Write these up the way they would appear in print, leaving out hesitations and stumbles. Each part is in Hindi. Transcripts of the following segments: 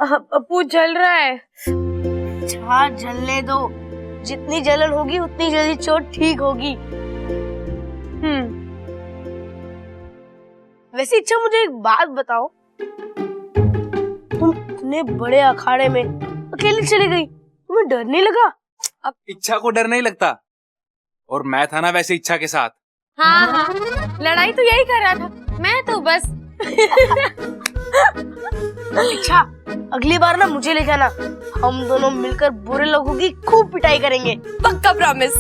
अप्पू जल रहा है। हाँ जलने दो, जितनी जलन होगी उतनी जल्दी चोट ठीक होगी। वैसे इच्छा मुझे एक बात बताओ, तुम इतने बड़े अखाड़े में अकेले चली गई, तुम्हें डर नहीं लगा? अब इच्छा को डर नहीं लगता, और मैं था ना वैसे इच्छा के साथ। हाँ, लड़ाई तो यही कर रहा था, मैं तो बस। इच्छा अगली बार ना मुझे ले जाना, हम दोनों मिलकर बुरे लोगों की खूब पिटाई करेंगे। पक्का प्रॉमिस।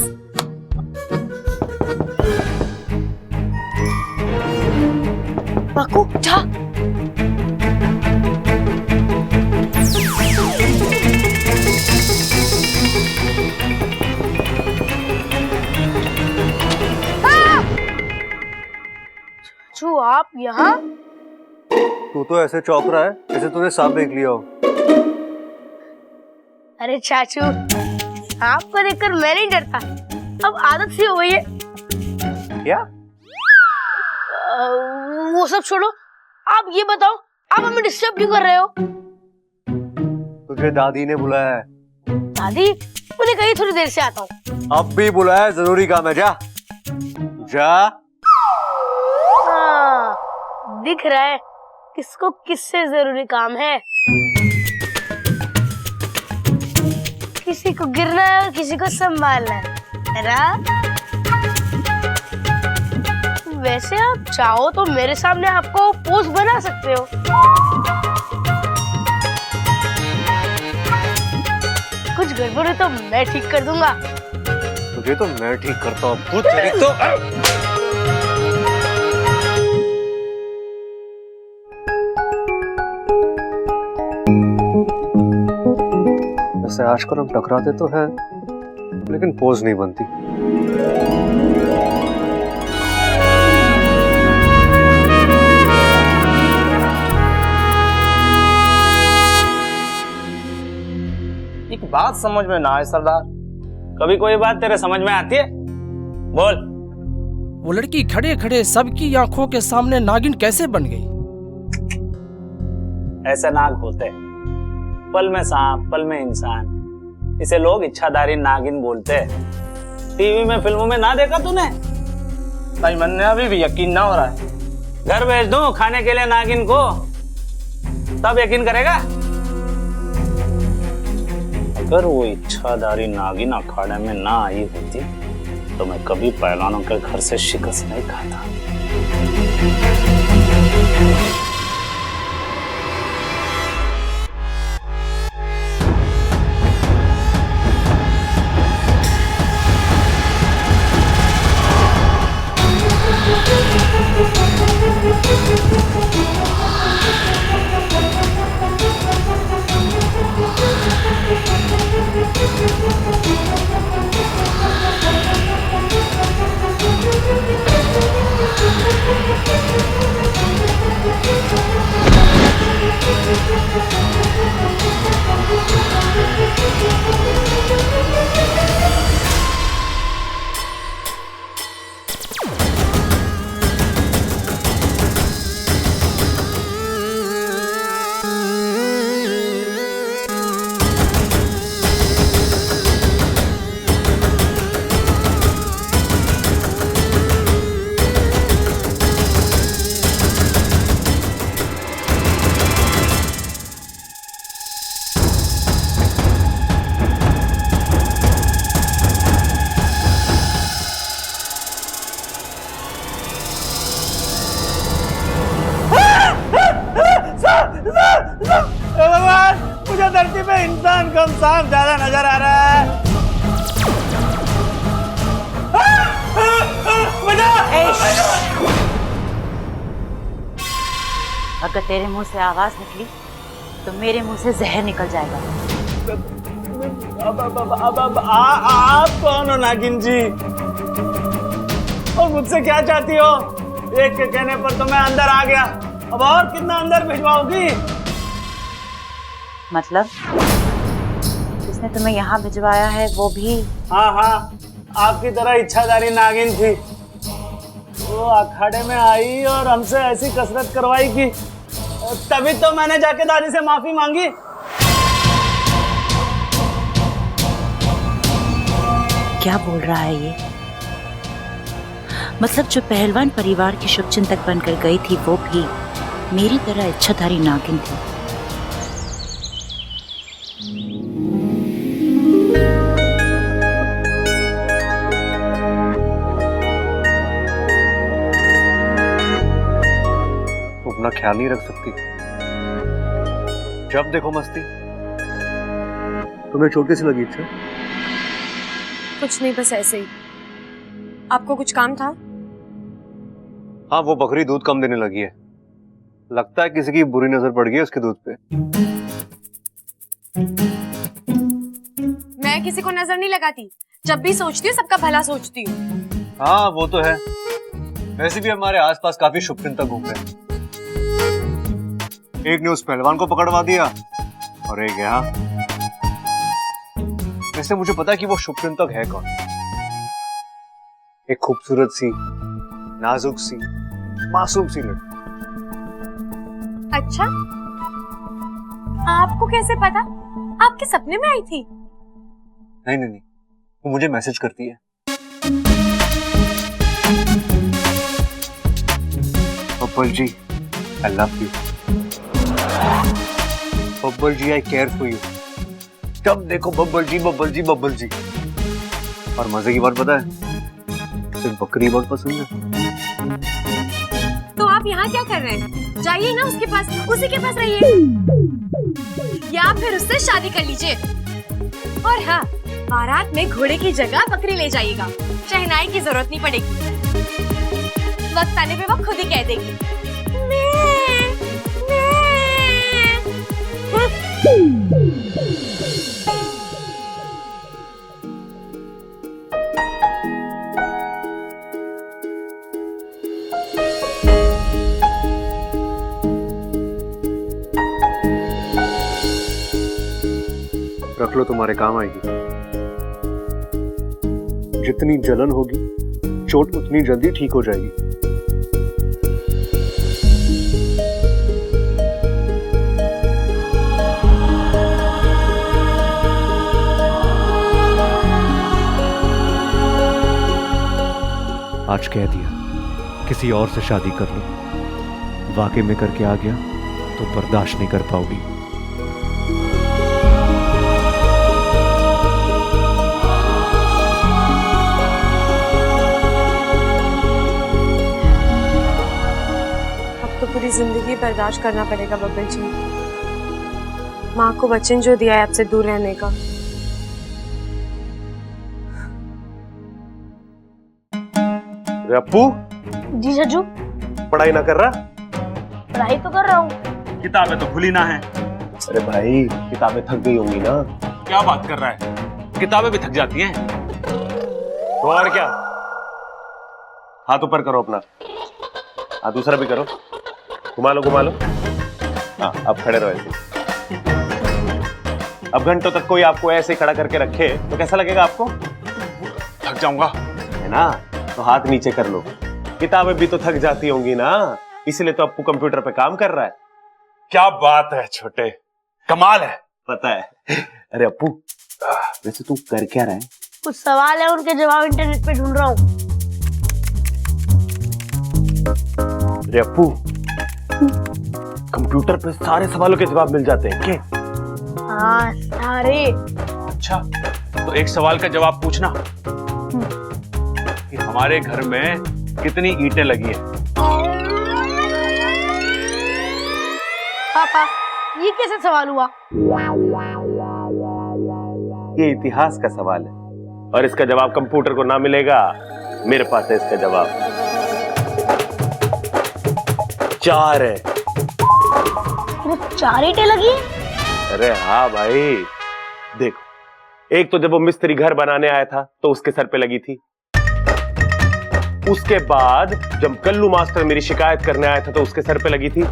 बाकू जा। चाचू आप यहाँ? तू तो ऐसे चौंक रहा है जैसे तूने सांप देख लिया हो। अरे चाचू, सांप को देखकर मैं नहीं डरता, अब आदत सी हो गई है। क्या? वो सब छोड़ो, आप ये बताओ, आप हमें डिस्टर्ब क्यों कर रहे हो? तुझे दादी ने बुलाया है। दादी? उन्हें कहीं थोड़ी देर से आता हूँ। अब भी बुलाया, जरूरी काम है, जा जा। हाँ, दिख रहा है किसको किससे जरूरी काम है। किसी को गिरना है और किसी को संभालना है ना? वैसे आप चाहो तो मेरे सामने आपको पोज बना सकते हो। कुछ गड़बड़ है तो मैं ठीक कर दूंगा। तुझे तो मैं ठीक करता हूँ। तेरी तो वैसे आजकल हम टकराते तो हैं, लेकिन पोज नहीं बनती। एक बात समझ में ना आए सरदार, कभी कोई बात तेरे समझ में आती है? बोल। वो लड़की खड़े खड़े सबकी आंखों के सामने नागिन कैसे बन गई? ऐसे नाग होते, पल में सांप पल में इंसान, इसे लोग इच्छाधारी नागिन बोलते हैं। टीवी में फिल्मों में ना देखा तूने? भाई मन ने अभी भी यकीन ना हो रहा है। घर भेज दूं खाने के लिए नागिन को, तब यकीन करेगा। अगर वो इच्छाधारी नागिन अखाड़े में ना आई होती तो मैं कभी पहलवानों के घर से शिकस्त नहीं खाता। भगवान, मुझे धरती पे इंसान कम सांप ज्यादा नजर आ रहा है। अगर तेरे मुंह से आवाज निकली तो मेरे मुंह से जहर निकल जाएगा। आप कौन हो नागिन जी? और मुझसे क्या चाहती हो? एक के कहने पर तो मैं अंदर आ गया, अब और कितना अंदर भिजवाओगी? मतलब जिसने तुम्हें यहाँ भिजवाया है वो भी? हाँ हाँ, आपकी तरह इच्छाधारी नागिन थी। वो अखाड़े में आई और हमसे ऐसी कसरत करवाई कि तभी तो मैंने जाके दादी से माफी मांगी। क्या बोल रहा है ये? मतलब जो पहलवान परिवार की शुभचिंतक बनकर गई थी वो भी मेरी तरह इच्छाधारी नागिन थी। अपना ख्याल नहीं रख सकती, जब देखो मस्ती। तुम्हें चोट कैसी लगी? इच्छा कुछ नहीं, बस ऐसे ही। आपको कुछ काम था? हाँ, वो बकरी दूध कम देने लगी है। लगता है किसी की बुरी नजर पड़ गई है उसके दूध पे। मैं किसी को नजर नहीं लगाती, जब भी सोचती हूँ सबका भला सोचती हूँ। हाँ वो तो है, वैसे भी हमारे आसपास काफी शुभचिंतक घूम रहे हैं। एक ने उस पहलवान को पकड़वा दिया और एक यहाँ। वैसे मुझे पता है कि वो शुभचिंतक है कौन। एक खूबसूरत सी, नाजुक सी, मासूम सी लड़की। अच्छा, आपको कैसे पता? आपके सपने में आई थी? नहीं नहीं नहीं, वो मुझे मैसेज करती है। Babbal ji, I love you. Babbal ji, I care for you. जब देखो बब्बल जी, बब्बल जी, बब्बल जी। और मजे की बात पता है, सिर्फ बकरी बहुत पसंद है। तो आप यहाँ क्या कर रहे हैं? जाइए ना उसके पास, उसी के पास रहिए, या फिर उससे शादी कर लीजिए। और हाँ, बारात में घोड़े की जगह बकरी ले जाइएगा, शहनाई की जरूरत नहीं पड़ेगी। वक्त आने पे वो खुद ही कह देगी रख लो, तुम्हारे काम आएगी। जितनी जलन होगी, चोट उतनी जल्दी ठीक हो जाएगी। आज कह दिया किसी और से शादी कर लो, वाकई में करके आ गया तो बर्दाश्त नहीं कर पाओगी। अब तो पूरी जिंदगी बर्दाश्त करना पड़ेगा बब्बल जी। माँ को वचन जो दिया है आपसे दूर रहने का। अप्पू, जी सजू, पढ़ाई ना कर रहा? पढ़ाई तो कर रहा हूँ। किताबें तो खुली ना है। अरे भाई, किताबें थक गई होंगी ना। क्या बात कर रहा है, किताबें भी थक जाती हैं। तो और क्या, हाथ ऊपर करो अपना, हाँ दूसरा भी करो, घुमा लो घुमा लो। हाँ अब खड़े रहो ऐसे। अब घंटों तक कोई आपको ऐसे खड़ा करके रखे तो कैसा लगेगा आपको? थक जाऊंगा, है ना? तो हाथ नीचे कर लो। किताबें भी तो थक जाती होंगी ना, इसलिए तो अप्पू कंप्यूटर पे काम कर रहा है। क्या बात है छोटे, कमाल है। पता है। अरे अप्पू, वैसे तू कर क्या रहा है? कुछ सवाल है, उनके जवाब इंटरनेट पे ढूंढ रहा हूँ। अरे अप्पू, कंप्यूटर पे सारे सवालों के जवाब मिल जाते हैं क्या? हाँ सारे। अच्छा, तो एक सवाल का जवाब पूछना कि हमारे घर में कितनी ईंटें लगी हैं? पापा, ये कैसे सवाल हुआ? ये इतिहास का सवाल है और इसका जवाब कंप्यूटर को ना मिलेगा, मेरे पास है इसका जवाब। 4 है। 4 ईंटें लगी हैं? अरे हाँ भाई, देखो, एक तो जब वो मिस्त्री घर बनाने आया था तो उसके सर पे लगी थी। उसके बाद जब कल्लू मास्टर मेरी शिकायत करने आया था तो उसके सर पे लगी थी।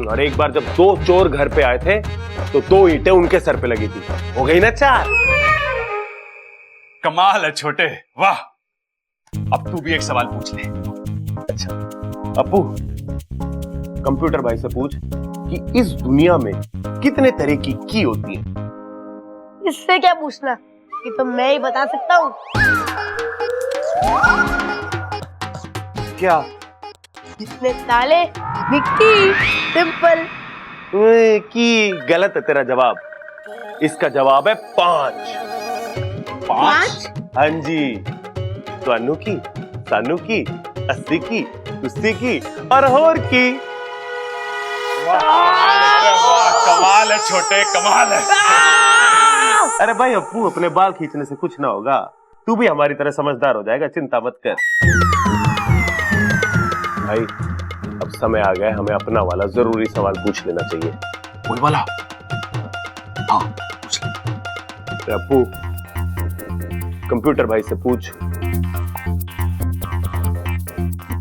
और एक बार जब 2 चोर घर पे आए थे तो 2 ईंटें उनके सर पे लगी थी। हो गई ना 4। कमाल है छोटे, वाह। अब तू भी एक सवाल पूछ ले। अच्छा, अपू, कंप्यूटर भाई से पूछ कि इस दुनिया में कितने तरह की की होती है। इससे क्या पूछना, ये तो मैं ही बता सकता हूँ। क्या? इसमें ताले, मिट्टी, सिंपल। की गलत है तेरा जवाब। इसका जवाब है 5। 5? हाँ जी। स्वानु की, सानू की, अस्सी की, तुस्सी की और की। कमाल है छोटे, कमाल है। अरे भाई अप्पू, अपने बाल खींचने से कुछ ना होगा, तू भी हमारी तरह समझदार हो जाएगा, चिंता मत कर। भाई अब समय आ गया, हमें अपना वाला जरूरी सवाल पूछ लेना चाहिए। वही वाला? हाँ, पूछ ले। अप्पू, कंप्यूटर भाई से पूछ,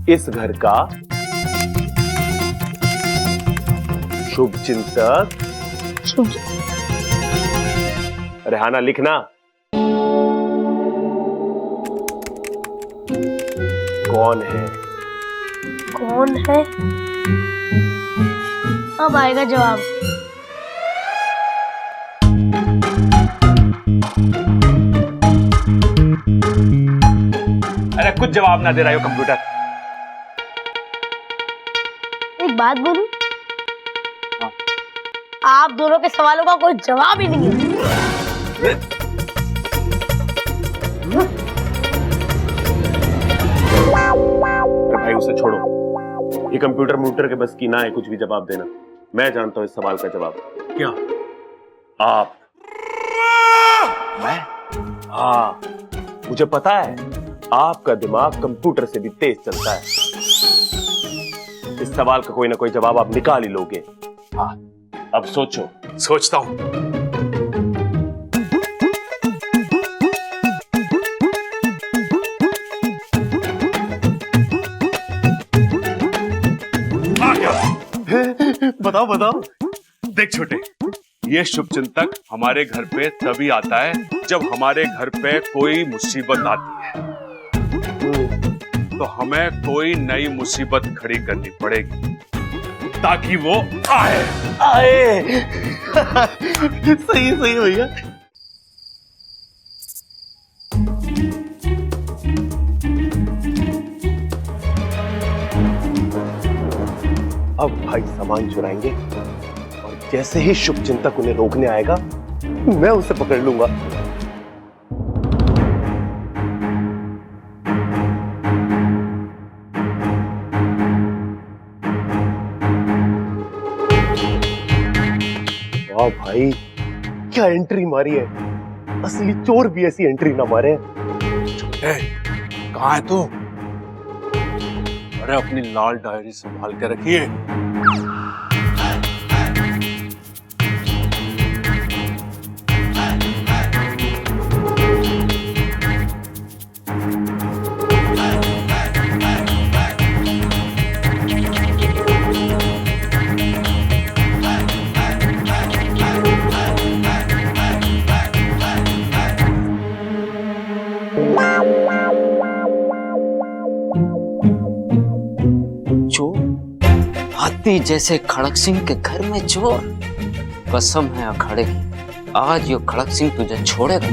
इस घर का शुभ चिंतक। अरे हाना लिखना। कौन है? कौन है? अब आएगा जवाब। अरे कुछ जवाब ना दे रहा हो कंप्यूटर। एक बात बोलूं? आप दोनों के सवालों का कोई जवाब ही नहीं है। भाई उसे छोड़ो, ये कंप्यूटर म्यूटर के बस की ना है कुछ भी जवाब देना। मैं जानता हूं इस सवाल का जवाब। क्या? आप। मैं? हाँ, मुझे पता है आपका दिमाग कंप्यूटर से भी तेज चलता है। इस सवाल का कोई ना कोई जवाब आप निकाल ही लोगे। हाँ, अब सोचो। सोचता हूं। बताओ बताओ। देख छोटे, ये शुभचिंतक हमारे घर पे तभी आता है जब हमारे घर पे कोई मुसीबत आती है, तो हमें कोई नई मुसीबत खड़ी करनी पड़ेगी ताकि वो आए। सही सही भैया। अब भाई सामान चुराएंगे और जैसे ही शुभचिंतक उन्हें रोकने आएगा, मैं उसे पकड़ लूंगा। वाह भाई, क्या एंट्री मारी है। असली चोर भी ऐसी एंट्री ना मारे। कहाँ है तू? अरे अपनी लाल डायरी संभाल के रखिए। हाथी जैसे खड़क सिंह के घर में चोर। कसम है अखाड़े की, आज यो खड़क सिंह तुझे छोड़ेगा।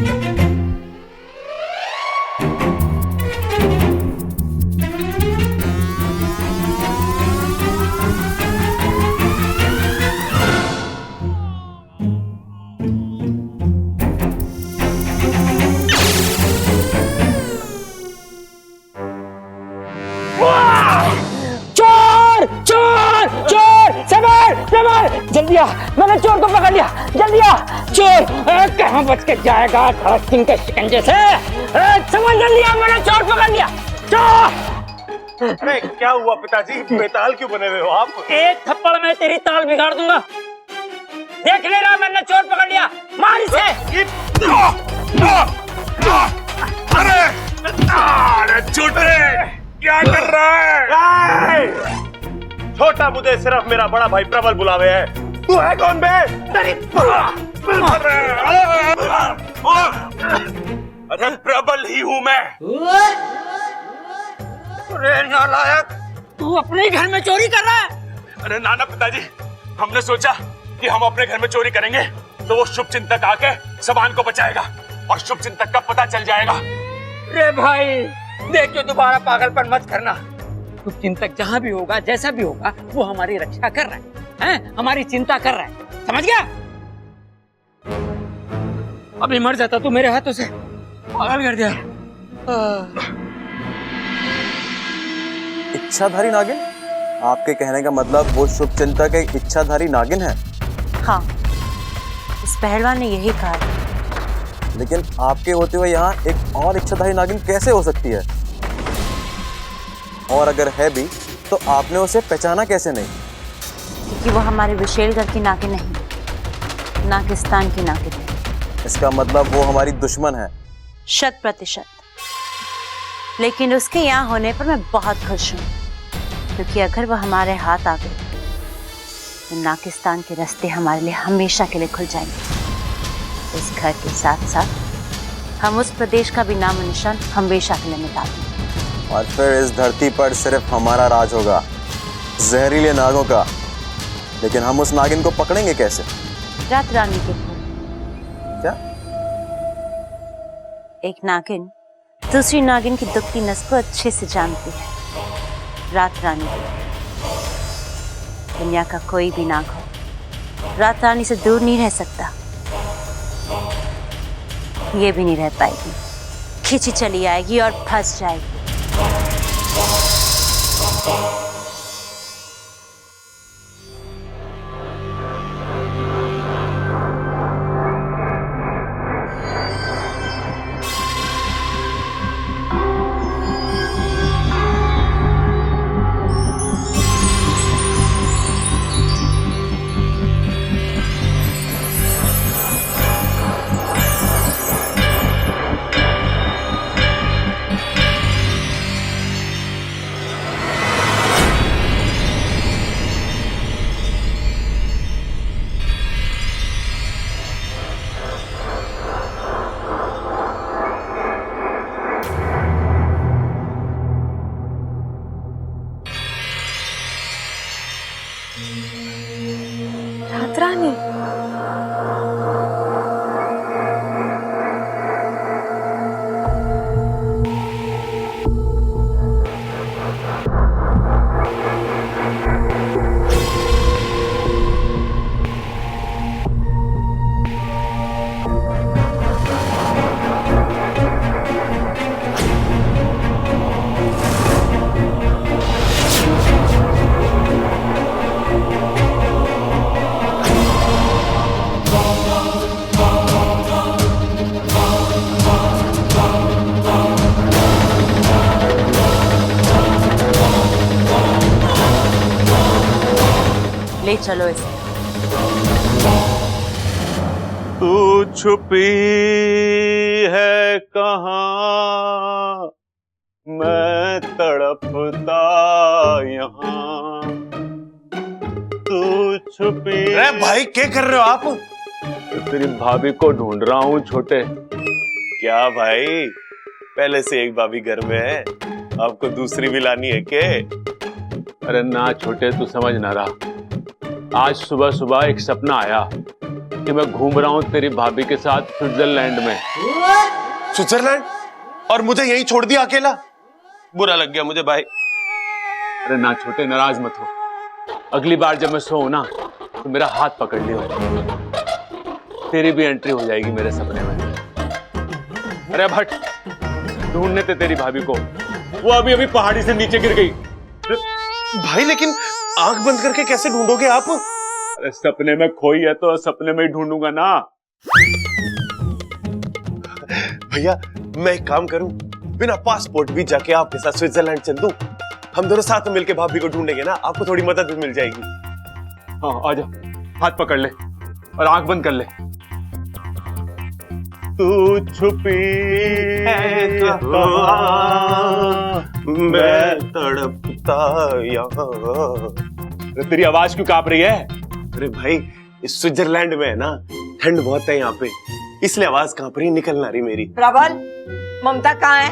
जल्दी आ, मैंने चोर को पकड़ लिया। जल्दी आ, चोर कहाँ बच के जाएगा खड़क सिंह के शिकंजे से। समझ, जल्दी आ, मैंने चोर पकड़ लिया। चोर! अरे क्या हुआ पिताजी, बेताल क्यों बने हुए हो आप? एक थप्पड़ में तेरी ताल बिगाड़ दूंगा। देख ले रहा, मैंने चोर पकड़ लिया। मार इसे। अरे छोटे, क्या कर रहा है? छोटा मुझे सिर्फ मेरा बड़ा भाई प्रबल बुलावे है। तू है कौन बे? अरे प्रबल ही हूं मैं। अरे नालायक, तू अपने ही घर में चोरी कर रहा है? अरे नाना पिताजी, हमने सोचा कि हम अपने घर में चोरी करेंगे तो वो शुभ चिंतक आके सामान को बचाएगा और शुभ चिंतक का पता चल जाएगा। रे भाई देखो, दोबारा पागलपन मत करना। शुभ चिंतक जहाँ भी होगा, जैसा भी होगा, वो हमारी रक्षा कर रहा है, हमारी चिंता कर रहा है, समझ गया? अभी मर जाता तू मेरे हाथों से, पागल कर दिया। इच्छाधारी नागिन? आपके कहने का मतलब वो शुभ चिंतक एक इच्छाधारी नागिन है? हाँ, इस पहलवान ने यही कहा। लेकिन आपके होते हुए यहाँ एक और इच्छाधारी नागिन कैसे हो सकती है? और अगर है भी तो आपने उसे पहचाना कैसे नहीं? क्योंकि वो हमारे विशेलगढ़ की नागिन नहीं, नागिस्तान की नागिन है। इसका मतलब वो हमारी दुश्मन है? 100%। लेकिन उसके यहाँ होने पर मैं बहुत खुश हूँ, क्योंकि अगर वो हमारे हाथ आ गई तो नागिस्तान के रास्ते हमारे लिए हमेशा के लिए खुल जाएंगे। इस घर के साथ साथ हम उस प्रदेश का भी नाम निशान हमेशा के लिए मिटा देंगे। और फिर इस धरती पर सिर्फ हमारा राज होगा, जहरीले नागों का। लेकिन हम उस नागिन को पकड़ेंगे कैसे? रात रानी के थ्रू। क्या? एक नागिन दूसरी नागिन की दुखती नस को अच्छे से जानती है। रात रानी, दुनिया का कोई भी नाग हो रात रानी से दूर नहीं रह सकता। ये भी नहीं रह पाएगी, खींची चली आएगी और फंस जाएगी। रात रानी, ले चलो इसे। तू छुपी है कहाँ, मैं तड़पता यहाँ। तू छुपी। अरे भाई क्या कर रहे हो आप? तो तेरी भाभी को ढूंढ रहा हूँ छोटे। क्या भाई, पहले से एक भाभी घर में है, आपको दूसरी भी लानी है क्या? अरे ना छोटे, तू समझ ना रहा। आज सुबह सुबह एक सपना आया कि मैं घूम रहा हूँ तेरी भाभी के साथ स्विट्जरलैंड में। स्विट्जरलैंड? और मुझे यहीं छोड़ दिया अकेला? बुरा लग गया मुझे भाई। अरे ना छोटे, नाराज मत हो। अगली बार जब मैं सोऊं ना तो मेरा हाथ पकड़ लियो, तेरी भी एंट्री हो जाएगी मेरे सपने में। अरे भट, ढूंढने थे तेरी भाभी को, वो अभी अभी पहाड़ी से नीचे गिर गई। भाई लेकिन आंख बंद करके कैसे ढूंढोगे आप? अरे सपने में खोई है तो सपने में ही ढूंढूंगा ना। भैया मैं एक काम करूं, बिना पासपोर्ट भी जाके आपके साथ स्विट्जरलैंड चल दूं। हम दोनों साथ में मिलकर भाभी को ढूंढेंगे ना, आपको थोड़ी मदद भी मिल जाएगी। हाँ आजा, हाथ पकड़ ले और आंख बंद कर ले। तू छुपी है कहाँ, मैं तड़पता यहाँ। तेरी आवाज क्यों कांप रही है? अरे भाई इस स्विट्जरलैंड में है ना, ठंड बहुत है यहाँ पे, इसलिए आवाज कांप रही, निकल ना रही मेरी। प्रबल, ममता कहाँ है?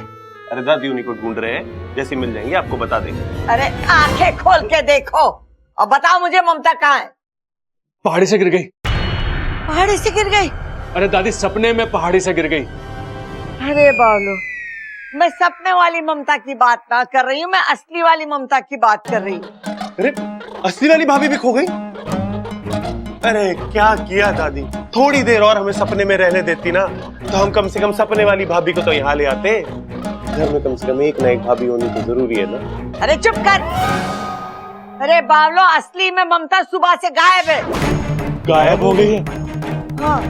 अरे दादी उन्हीं को ढूंढ रहे हैं, जैसे मिल जाएंगे आपको बता देंगे। अरे आंखें खोल के देखो और बताओ मुझे ममता कहाँ है। पहाड़ी से गिर गई। पहाड़ी से गिर गई? अरे दादी सपने में पहाड़ी से गिर गई। अरे बाबलो, मैं सपने वाली ममता की बात ना कर रही हूँ, मैं असली वाली ममता की बात कर रही हूँ। अरे असली वाली भाभी भी खो गई? अरे क्या किया दादी, थोड़ी देर और हमें सपने में रहने देती ना, तो हम कम से कम सपने वाली भाभी को तो यहाँ ले आते। घर में कम से कम एक ना एक भाभी होनी तो जरूरी है ना। अरे चुप कर। अरे बावलो, असली में ममता सुबह से गायब है। गायब हो गई है? हाँ।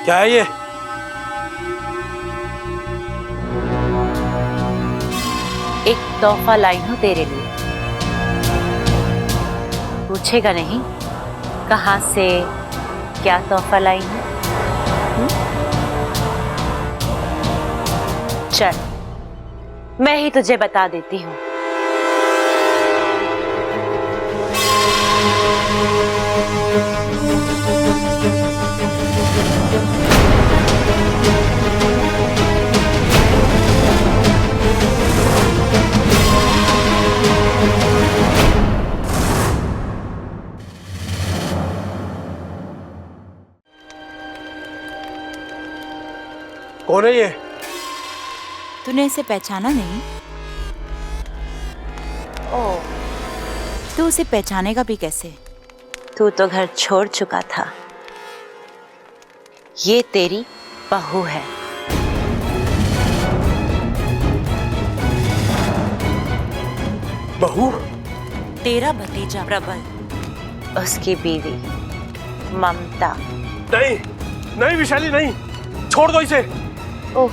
क्या है ये? एक तोहफा लाई हूं तेरे लिए। पूछेगा नहीं कहां से क्या तोहफा लाई हूं? चल मैं ही तुझे बता देती हूं। कौन है ये? तूने इसे पहचाना नहीं? ओह, तू उसे पहचानेगा भी कैसे? तू तो घर छोड़ चुका था। ये तेरी बहू है। बहू? तेरा भतीजा प्रबल, उसकी बीवी ममता। नहीं नहीं विशाली, नहीं, छोड़ दो इसे। ओह,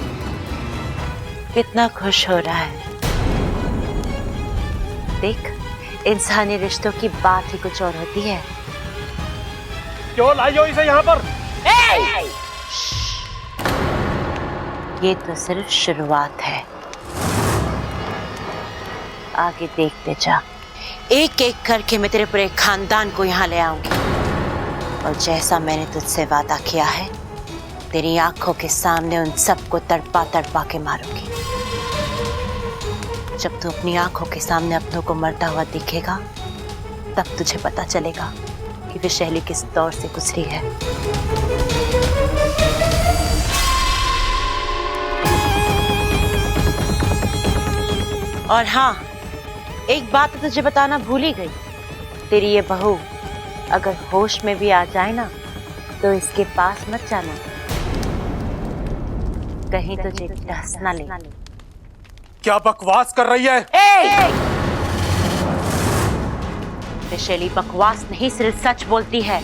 कितना खुश हो रहा है। देख, इंसानी रिश्तों की बात ही कुछ और होती है। क्यों लाई हो इसे यहाँ पर? ये तो सिर्फ शुरुआत है, आगे देखते जा। एक एक करके मैं तेरे पूरे खानदान को यहाँ ले आऊंगी, और जैसा मैंने तुझसे वादा किया है, तेरी आंखों के सामने उन सबको तड़पा तड़पा के मारूंगी। जब तू अपनी आंखों के सामने अपनों को मरता हुआ दिखेगा, तब तुझे पता चलेगा कि विशैली किस दौर से गुजरी है। और हाँ, एक बात तो तुझे बताना भूल ही गई। तेरी ये बहू अगर होश में भी आ जाए ना, तो इसके पास मत जाना, कहीं तुझे डस ना ले। क्या बकवास कर रही है? विशैली बकवास नहीं, सिर्फ सच बोलती है।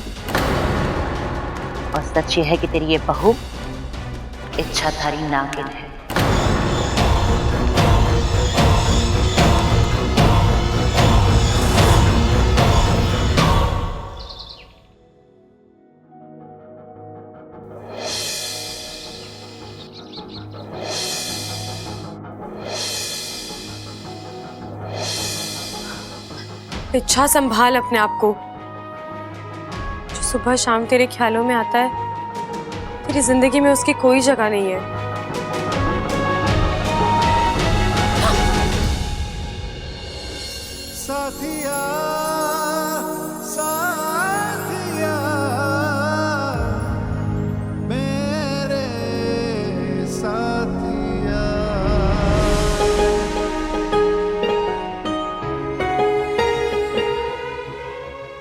और सच ये है कि तेरी ये बहू इच्छाधारी नागिन है। इच्छा, संभाल अपने आप को। जो सुबह शाम तेरे ख्यालों में आता है, तेरी जिंदगी में उसकी कोई जगह नहीं है। साथिया, साथिया, मेरे साथिया।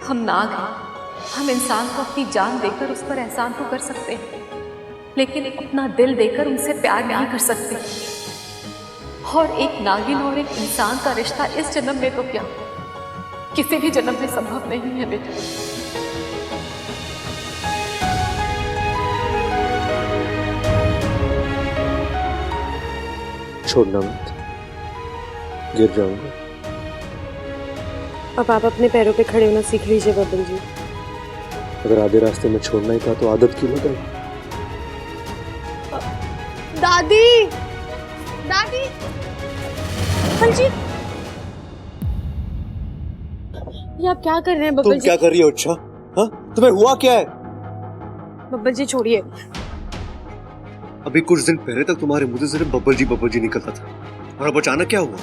हम नाग हैं, हम इंसान को अपनी जान देकर उस पर एहसान तो कर सकते हैं, लेकिन अपना दिल देकर उनसे प्यार नहीं कर सकते। और एक नागिन और एक इंसान का रिश्ता इस जन्म में तो क्या, किसी भी जन्म में संभव नहीं है बेटा। छोड़ना मत, गिर जाऊंगा। अब आप अपने पैरों पे खड़े होना सीख लीजिए बबल जी। अगर आधे रास्ते में छोड़ना ही था तो आदत क्यों लगाई? दादी, दादी, बबल जी, ये आप क्या कर रहे हैं बबल तुम जी? क्या कर रही हो? अच्छा, हाँ, तुम्हें हुआ क्या है? बब्बल जी छोड़िए। अभी कुछ दिन पहले तक तुम्हारे मुंह से सिर्फ बब्बल जी निकलता था, और अब अचानक क्या हुआ?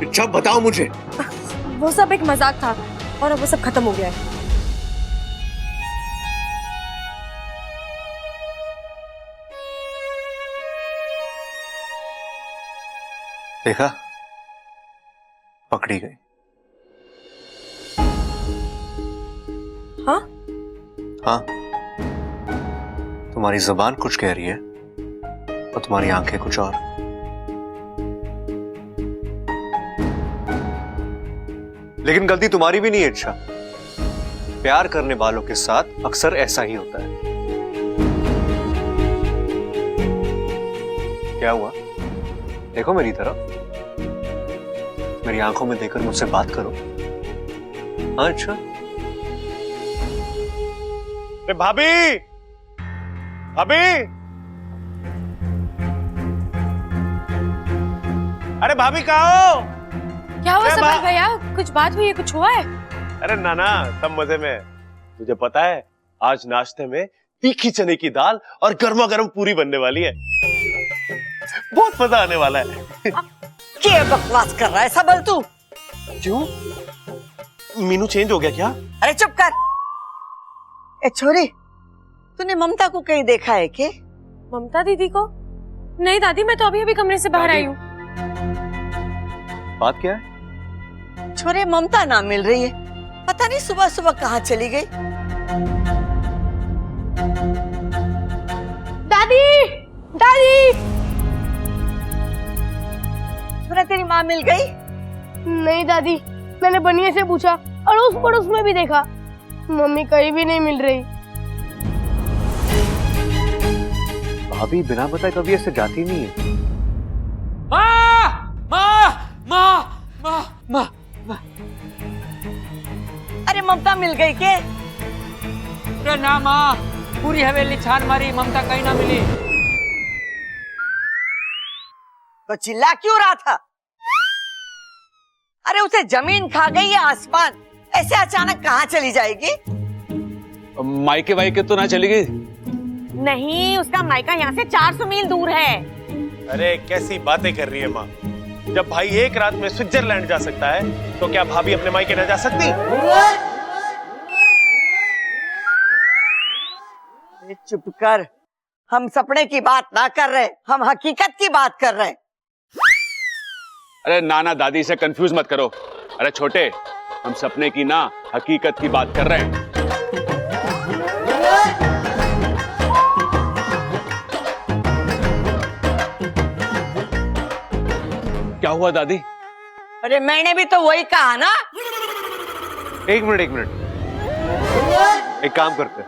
अच्छा बताओ मुझे। वो सब एक मजाक था और अब वो सब खत्म हो गया है। देखा, पकड़ी गई। हाँ? हाँ, तुम्हारी जुबान कुछ कह रही है और तुम्हारी आंखें कुछ और। लेकिन गलती तुम्हारी भी नहीं है। अच्छा, प्यार करने वालों के साथ अक्सर ऐसा ही होता है। क्या हुआ? देखो मेरी तरफ, मेरी आंखों में देखकर मुझसे बात करो। हाँ अच्छा। भाभी, भाभी, अरे भाभी कहाँ हो? क्या हुआ सबल भैया? कुछ बात हुई है? कुछ हुआ है? अरे नाना, सब मजे में। तुझे पता है आज नाश्ते में तीखी चने की दाल और गर्मा गर्म पूरी बनने वाली है। बहुत मजा आने वाला है। क्या बकवास कर रहा है सबल तू? क्यों? मीनू चेंज हो गया क्या? अरे चुप कर। ए छोरी, तूने ममता को कहीं देखा है क्या? ममता दीदी को? नहीं दादी, मैं तो अभी अभी कमरे से बाहर आई हूँ। बात क्या है? छोरे, ममता ना मिल रही है। पता नहीं सुबह सुबह कहाँ चली गई। दादी, दादी, छोरा तेरी माँ मिल गई? नहीं दादी, मैंने बनिया से पूछा, अड़ोस पड़ोस में भी देखा, मम्मी कहीं भी नहीं मिल रही। भाभी बिना बताए कभी ऐसे जाती नहीं है। माँ, माँ, माँ, माँ, माँ, माँ। अरे ममता मिल गई के? अरे ना माँ, पूरी हवेली छान मारी, ममता कहीं ना मिली। तो चिल्ला क्यों रहा था? अरे उसे जमीन खा गई या आसमान? ऐसे अचानक कहाँ चली जाएगी? मायके वायके तो ना चली गई? नहीं, उसका मायका यहाँ से 400 मील दूर है। अरे कैसी बातें कर रही है माँ? जब भाई एक रात में स्विट्जरलैंड जा सकता है, तो क्या भाभी अपने मायके न जा सकती? चुप कर, हम सपने की बात ना कर रहे, हम हकीकत की बात कर रहे हैं। अरे नाना दादी से कंफ्यूज मत करो। अरे छोटे, हम सपने की ना हकीकत की बात कर रहे हैं। क्या हुआ दादी? अरे मैंने भी तो वही कहा ना। एक मिनट, एक काम करते हैं,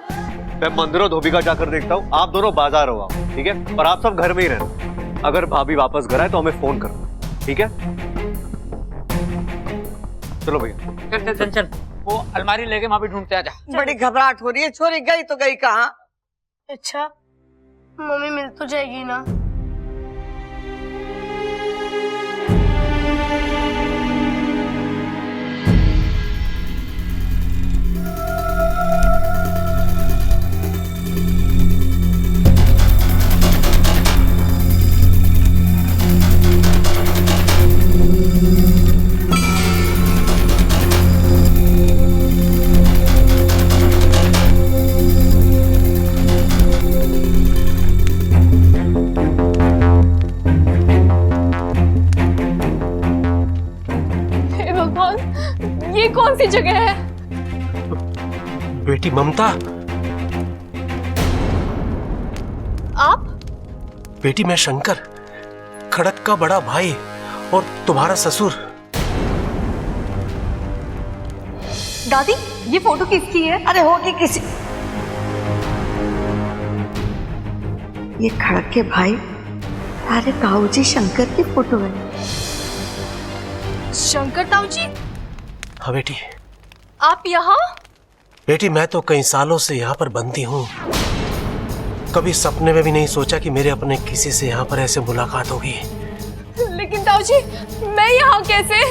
मैं मंदिर और धोबी का जाकर देखता हूँ, आप दोनों बाजार हो आओ, ठीक है? और आप सब घर में ही रहना। अगर भाभी वापस घर आए तो हमें फोन करना, ठीक है? चलो भैया। चल, वो अलमारी लेके वहां भी ढूंढते आजा। बड़ी घबराहट हो रही है। छोरी गई तो गई कहाँ? अच्छा, मम्मी मिल तो जाएगी ना? ये कौन सी जगह है? बेटी ममता, आप? बेटी मैं शंकर, खड़क का बड़ा भाई और तुम्हारा ससुर। दादी, ये फोटो किसकी है? अरे होगी किसी। ये खड़क के भाई अरे ताऊजी शंकर की फोटो है। शंकर ताऊजी? हाँ बेटी। आप यहाँ? बेटी मैं तो कई सालों से यहाँ पर बंदी हूँ। कभी सपने में भी नहीं सोचा कि मेरे अपने किसी से यहाँ पर ऐसे मुलाकात होगी। लेकिन ताऊजी, मैं यहाँ कैसे?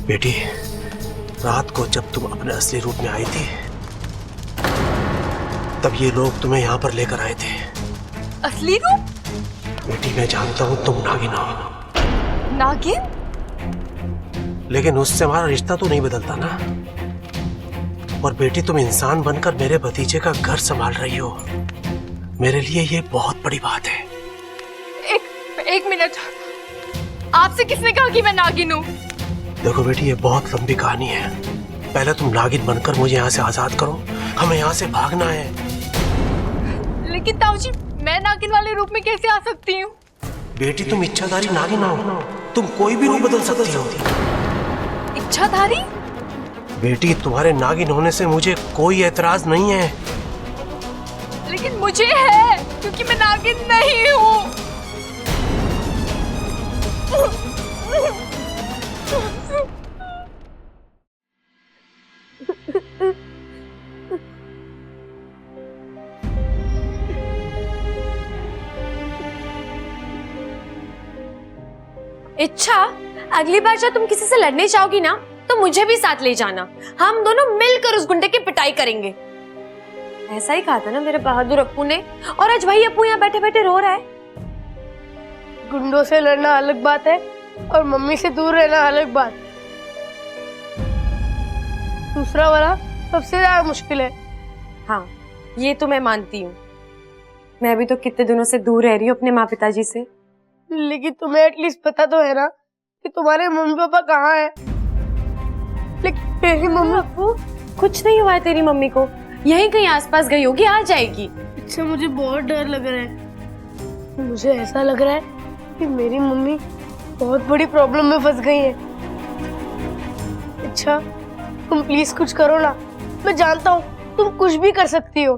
बेटी, रात को जब तुम अपने असली रूप में आई थी, तब ये लोग तुम्हें यहाँ पर लेकर आए थे। असली रूप? बेटी मैं जानता हूँ तुम नागिन हो, नागिन? लेकिन उससे हमारा रिश्ता तो नहीं बदलता ना। और बेटी तुम इंसान बनकर मेरे भतीजे का घर संभाल रही हो, मेरे लिए ये बहुत बड़ी बात है। एक मिनट, आपसे किसने कहा कि मैं नागिन हूँ? देखो बेटी ये बहुत लंबी कहानी है। पहले तुम नागिन बनकर मुझे यहाँ से आजाद करो, हमें यहाँ से भागना है। लेकिन ताऊजी, मैं नागिन वाले रूप में कैसे आ सकती हूँ? बेटी तुम इच्छाधारी नागिन हो, तुम कोई भी रूप बदल सकती हो। इच्छाधारी? बेटी तुम्हारे नागिन होने से मुझे कोई एतराज नहीं है। लेकिन मुझे है, क्योंकि मैं नागिन नहीं हूँ। इच्छा, अगली बार जब तुम किसी से लड़ने जाओगी ना, तो मुझे भी साथ ले जाना। हम दोनों मिलकर उस गुंडे की पिटाई करेंगे। ऐसा ही कहा था ना मेरे बहादुर अप्पू ने, और आज वही अप्पू यहाँ बैठे बैठे रो रहा है। गुंडों से लड़ना अलग बात है और मम्मी से दूर रहना अलग बात। दूसरा वाला सबसे ज्यादा मुश्किल है। हाँ, ये तो मैं मानती हूँ। मैं भी तो कितने दिनों से दूर रह रही हूँ अपने माँ पिताजी से। लेकिन तुम्हें एटलीस्ट पता तो है ना कि तुम्हारे मम्मी पापा कहाँ हैं? लेकिन मेरी मम्मी अप्पू, कुछ नहीं हुआ है तेरी मम्मी को, यहीं कहीं आसपास गई होगी, आ जाएगी। अच्छा, मुझे बहुत डर लग रहा है। मुझे ऐसा लग रहा है कि मेरी मम्मी बहुत बड़ी प्रॉब्लम में फंस गई है। अच्छा, तुम प्लीज कुछ करो ना। मैं जानता हूँ तुम कुछ भी कर सकती हो।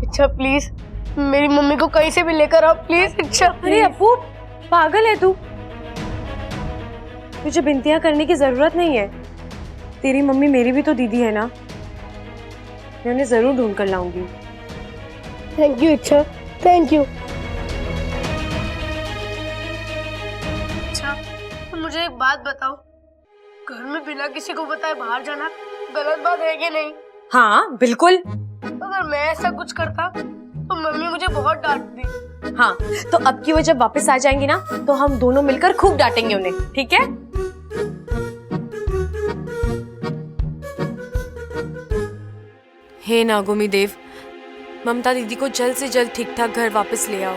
अच्छा प्लीज मेरी मम्मी को कहीं से भी लेकर आओ प्लीज। अच्छा अरे अप्पू, पागल है तू? तुझे बिनतियां करने की जरूरत नहीं है। तेरी मम्मी मेरी भी तो दीदी है ना, मैं उन्हें जरूर ढूंढ कर लाऊंगी। थैंक यू इच्छा, थैंक यू। अच्छा, तो मुझे एक बात बताओ, घर में बिना किसी को बताए बाहर जाना गलत बात है कि नहीं? हाँ बिल्कुल। अगर मैं ऐसा कुछ करता तो मम्मी मुझे बहुत डांटती। हाँ, तो अब की वो जब वापस आ जाएंगी ना, तो हम दोनों मिलकर खूब डांटेंगे उन्हें, ठीक है? हे नागोमी देव, ममता दीदी को जल्द से जल्द ठीक ठाक घर वापस ले आओ।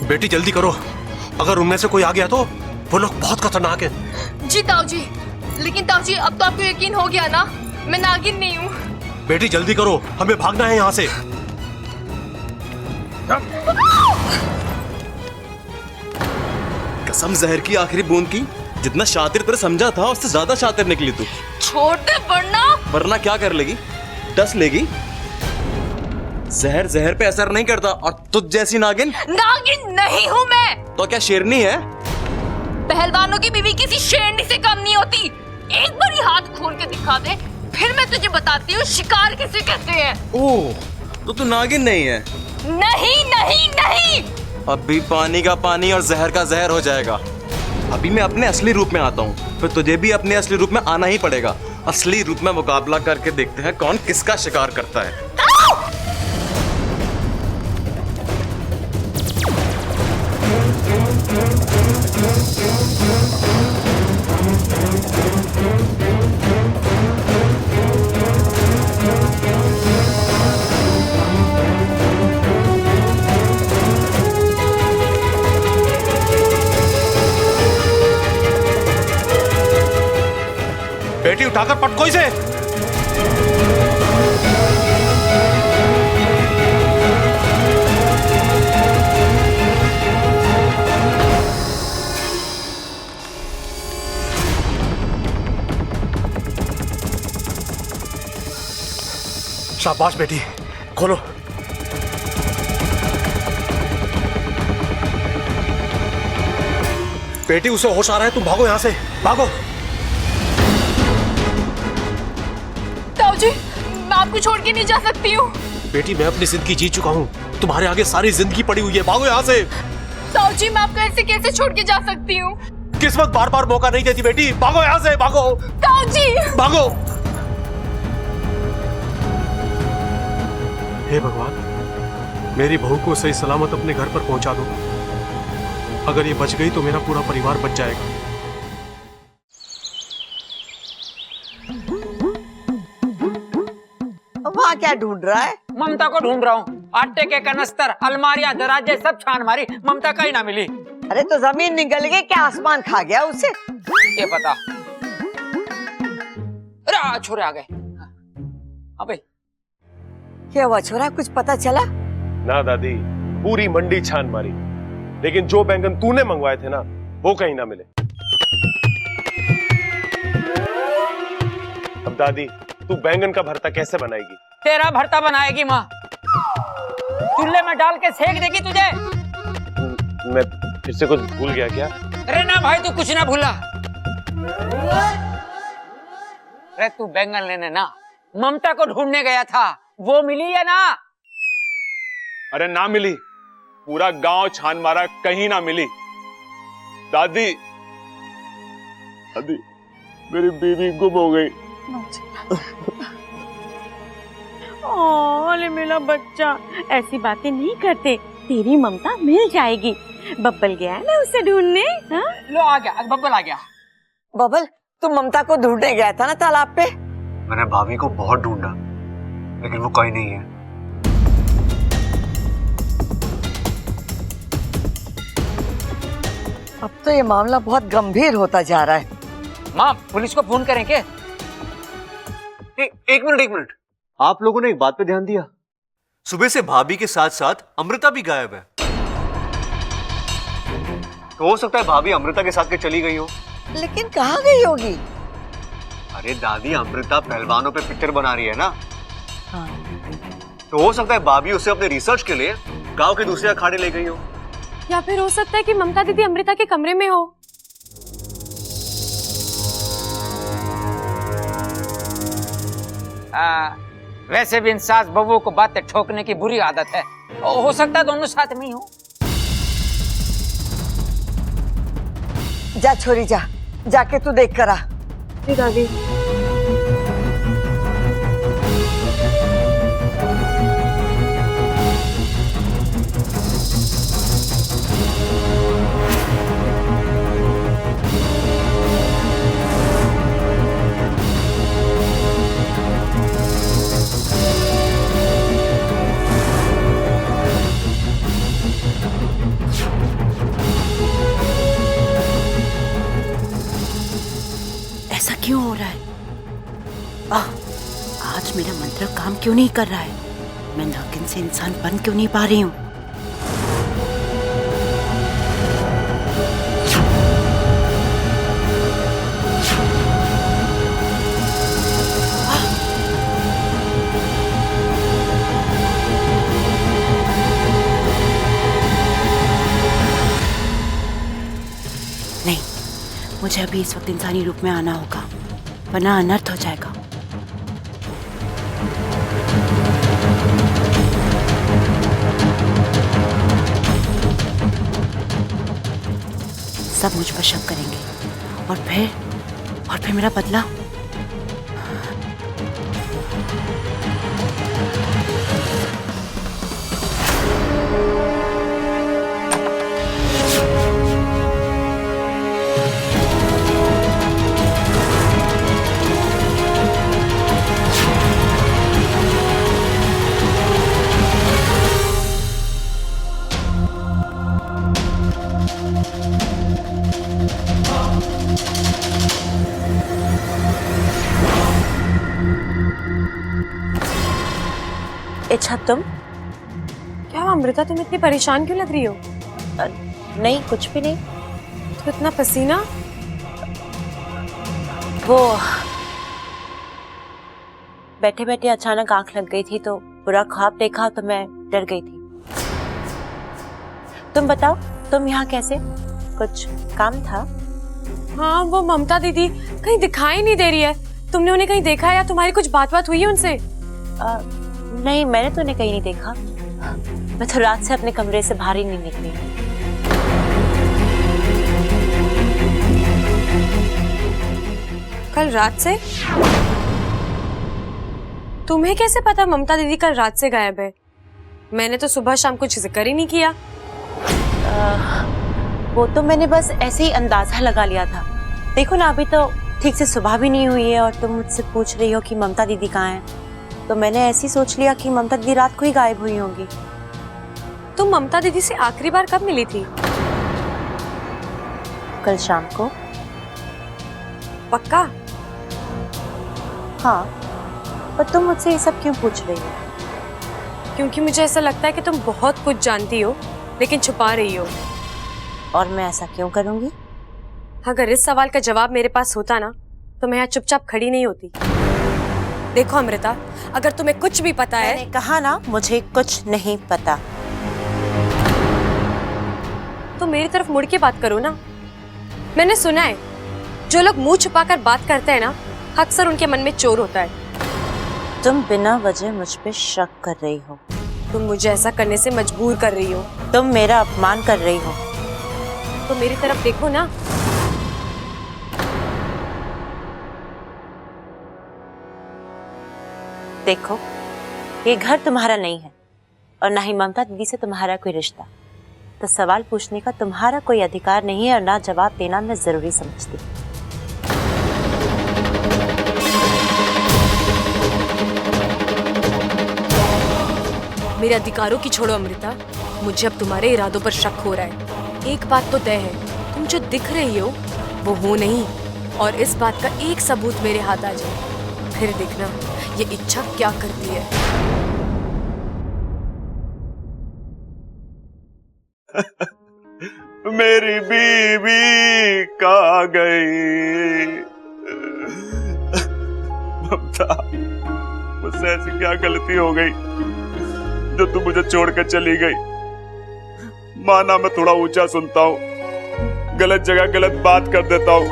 बेटी जल्दी करो, अगर उनमें से कोई आ गया तो वो लोग बहुत खतरनाक है। जी ताऊजी, लेकिन ताऊजी अब तो आपको यकीन हो गया ना, मैं नागिन नहीं हूँ। बेटी जल्दी करो, हमें भागना है यहाँ से। कसम जहर की आखिरी बूंद की, जितना शातिर तेरे समझा था उससे ज्यादा शातिर निकली तू। छोड़ दे, वरना क्या कर लेगी? डस लेगी। जहर जहर पे असर नहीं करता, और तुझ जैसी नागिन नहीं हूँ मैं। तो क्या शेरनी है? पहलवानों की बीवी किसी शेरनी से कम नहीं होती। एक बार ही हाथ खोल के दिखा दे, फिर मैं तुझे बताती हूँ शिकार किसे कहते हैं। ओह, तो तू नागिन नहीं है? नहीं नहीं नहीं। अभी पानी का पानी और जहर का जहर हो जाएगा। अभी मैं अपने असली रूप में आता हूँ, फिर तुझे भी अपने असली रूप में आना ही पड़ेगा। असली रूप में मुकाबला करके देखते हैं कौन किसका शिकार करता है। बेटी उठाकर पटको इसे। शाबाश बेटी, खोलो। बेटी उसे होश आ रहा है, तुम भागो यहां से, भागो। ताऊजी, मैं आपको छोड़ के नहीं जा सकती हूँ। बेटी मैं अपनी जिंदगी जी चुका हूँ, तुम्हारे आगे सारी जिंदगी पड़ी हुई है, भागो यहाँ से। ताऊ जी, मैं आपको ऐसे कैसे छोड़ के जा सकती हूँ? किस्मत बार बार मौका नहीं देती बेटी, भागो यहाँ से, भागो। ताऊ जी, भागो। हे भगवान, मेरी बहू को सही सलामत अपने घर पर पहुंचा दो। अगर ये बच गई तो मेरा पूरा परिवार बच जाएगा। वहाँ क्या ढूंढ रहा है? ममता को ढूंढ रहा हूँ। आटे के कनस्तर, अलमारियां, दराजे सब छान मारी, ममता का ही ना मिली। अरे तो जमीन निकल गई क्या, आसमान खा गया उसे? ये पता। अरे छोरे आ गए। अबे क्या हुआ छोरा, कुछ पता चला? ना दादी, पूरी मंडी छान मारी, लेकिन जो बैंगन तूने मंगवाए थे ना वो कहीं ना मिले। अब दादी, तू बैंगन का भरता कैसे बनाएगी? तेरा भरता बनाएगी माँ, चूल्हे में डाल के सेक देगी तुझे। मैं फिर से कुछ भूल गया क्या? अरे ना भाई, तू कुछ ना भूला। अरे तू बैंगन लेने ना ममता को ढूंढने गया था, वो मिली है ना? अरे ना मिली, पूरा गांव छान मारा, कहीं ना मिली। दादी, दादी, मेरी बीवी गुम हो गई। अरे मेरा बच्चा, ऐसी बातें नहीं करते, तेरी ममता मिल जाएगी। बब्बल गया है ना उसे ढूंढने। लो आ गया, बब्बल आ गया। बबल, तू ममता को ढूंढने गया था ना तालाब पे? मैंने भाभी को बहुत ढूंढा, लेकिन वो कहीं नहीं है। अब तो ये मामला बहुत गंभीर होता जा रहा है। माँ, पुलिस को फोन करें क्या? एक मिनट, आप लोगों ने एक बात पे ध्यान दिया? सुबह से भाभी के साथ साथ अमृता भी गायब है। तो हो सकता है भाभी अमृता के साथ के चली गई हो। लेकिन कहाँ गई होगी? अरे दादी, अमृता पहलवानों पे पिक्चर बना रही है ना। हाँ। तो हो सकता है भाभी उसे अपने रिसर्च के लिए गांव के दूसरे अखाड़े ले गई हो। या फिर हो सकता है कि ममता दीदी अमृता के कमरे में हो। वैसे भी इन सास बहू को बातें ठोकने की बुरी आदत है, हो सकता है दोनों साथ में ही हो। जा छोरी जा, जाके तू देख कर आ। जी दादी। क्यों हो रहा है? आज मेरा मंत्र काम क्यों नहीं कर रहा है? मैं नागिन से इंसान बन क्यों नहीं पा रही हूँ? नहीं, मुझे अभी इस वक्त इंसानी रूप में आना होगा, वरना अनर्थ हो जाएगा। सब मुझ पर शक करेंगे और फिर मेरा बदला। अच्छा, तुम क्या अमृता, तुम इतनी परेशान क्यों लग रही हो? नहीं, कुछ भी नहीं। तो इतना पसीना? वो बैठे बैठे अचानक आंख लग गई थी तो बुरा ख्वाब देखा तो मैं डर गई थी। तुम बताओ, तुम यहाँ कैसे? कुछ काम था? हाँ, वो ममता दीदी कहीं दिखाई नहीं दे रही है। तुमने उन्हें कहीं देखा या तुम्हारी कुछ बात हुई है उनसे? नहीं, मैंने तो उन्हें कहीं नहीं देखा। मैं तो रात से अपने कमरे से बाहर ही नहीं निकली। कल रात से? तुम्हें कैसे पता ममता दीदी कल रात से गायब है? मैंने तो सुबह शाम कुछ जिक्र ही नहीं किया। वो तो मैंने बस ऐसे ही अंदाजा लगा लिया था। देखो ना, अभी तो ठीक से सुबह भी नहीं हुई है और तुम मुझसे पूछ रही हो कि ममता दीदी कहाँ है, तो मैंने ऐसे ही सोच लिया कि ममता दीदी रात को ही गायब हुई होंगी। तुम ममता दीदी से आखिरी बार कब मिली थी? कल शाम को। पक्का? हाँ, पर तुम मुझसे ये सब क्यों पूछ रही हो? क्योंकि मुझे ऐसा लगता है कि तुम बहुत कुछ जानती हो लेकिन छुपा रही हो। और मैं ऐसा क्यों करूंगी? अगर इस सवाल का जवाब मेरे पास होता ना तो मैं यहाँ चुपचाप खड़ी नहीं होती। देखो अमृता, अगर तुम्हें कुछ भी पता है। मैंने कहा ना, मुझे कुछ नहीं पता। तो मेरी तरफ मुड़ के बात करो ना। मैंने सुना है जो लोग मुंह छुपाकर बात करते हैं ना, अक्सर उनके मन में चोर होता है। तुम बिना वजह मुझ पे शक कर रही हो। तुम मुझे ऐसा करने से मजबूर कर रही हो। तुम मेरा अपमान कर रही हो। तो मेरी तरफ देखो ना। देखो, ये घर तुम्हारा नहीं है और ना ही ममता दीदी से तुम्हारा कोई रिश्ता, तो सवाल पूछने का तुम्हारा कोई अधिकार नहीं है और ना जवाब देना मैं जरूरी समझती। मेरे अधिकारों की छोड़ो अमृता, मुझे अब तुम्हारे इरादों पर शक हो रहा है। एक बात तो तय है, तुम जो दिख रही हो वो हो नहीं, और इस बात का एक सबूत मेरे हाथ आ जाए, फिर देखना ये इच्छा क्या करती है। मेरी बीवी कहाँ गई? ममता, मुझसे ऐसी क्या गलती हो गई जो तू मुझे छोड़कर चली गई? माना मैं थोड़ा ऊंचा सुनता हूँ, गलत जगह गलत बात कर देता हूँ,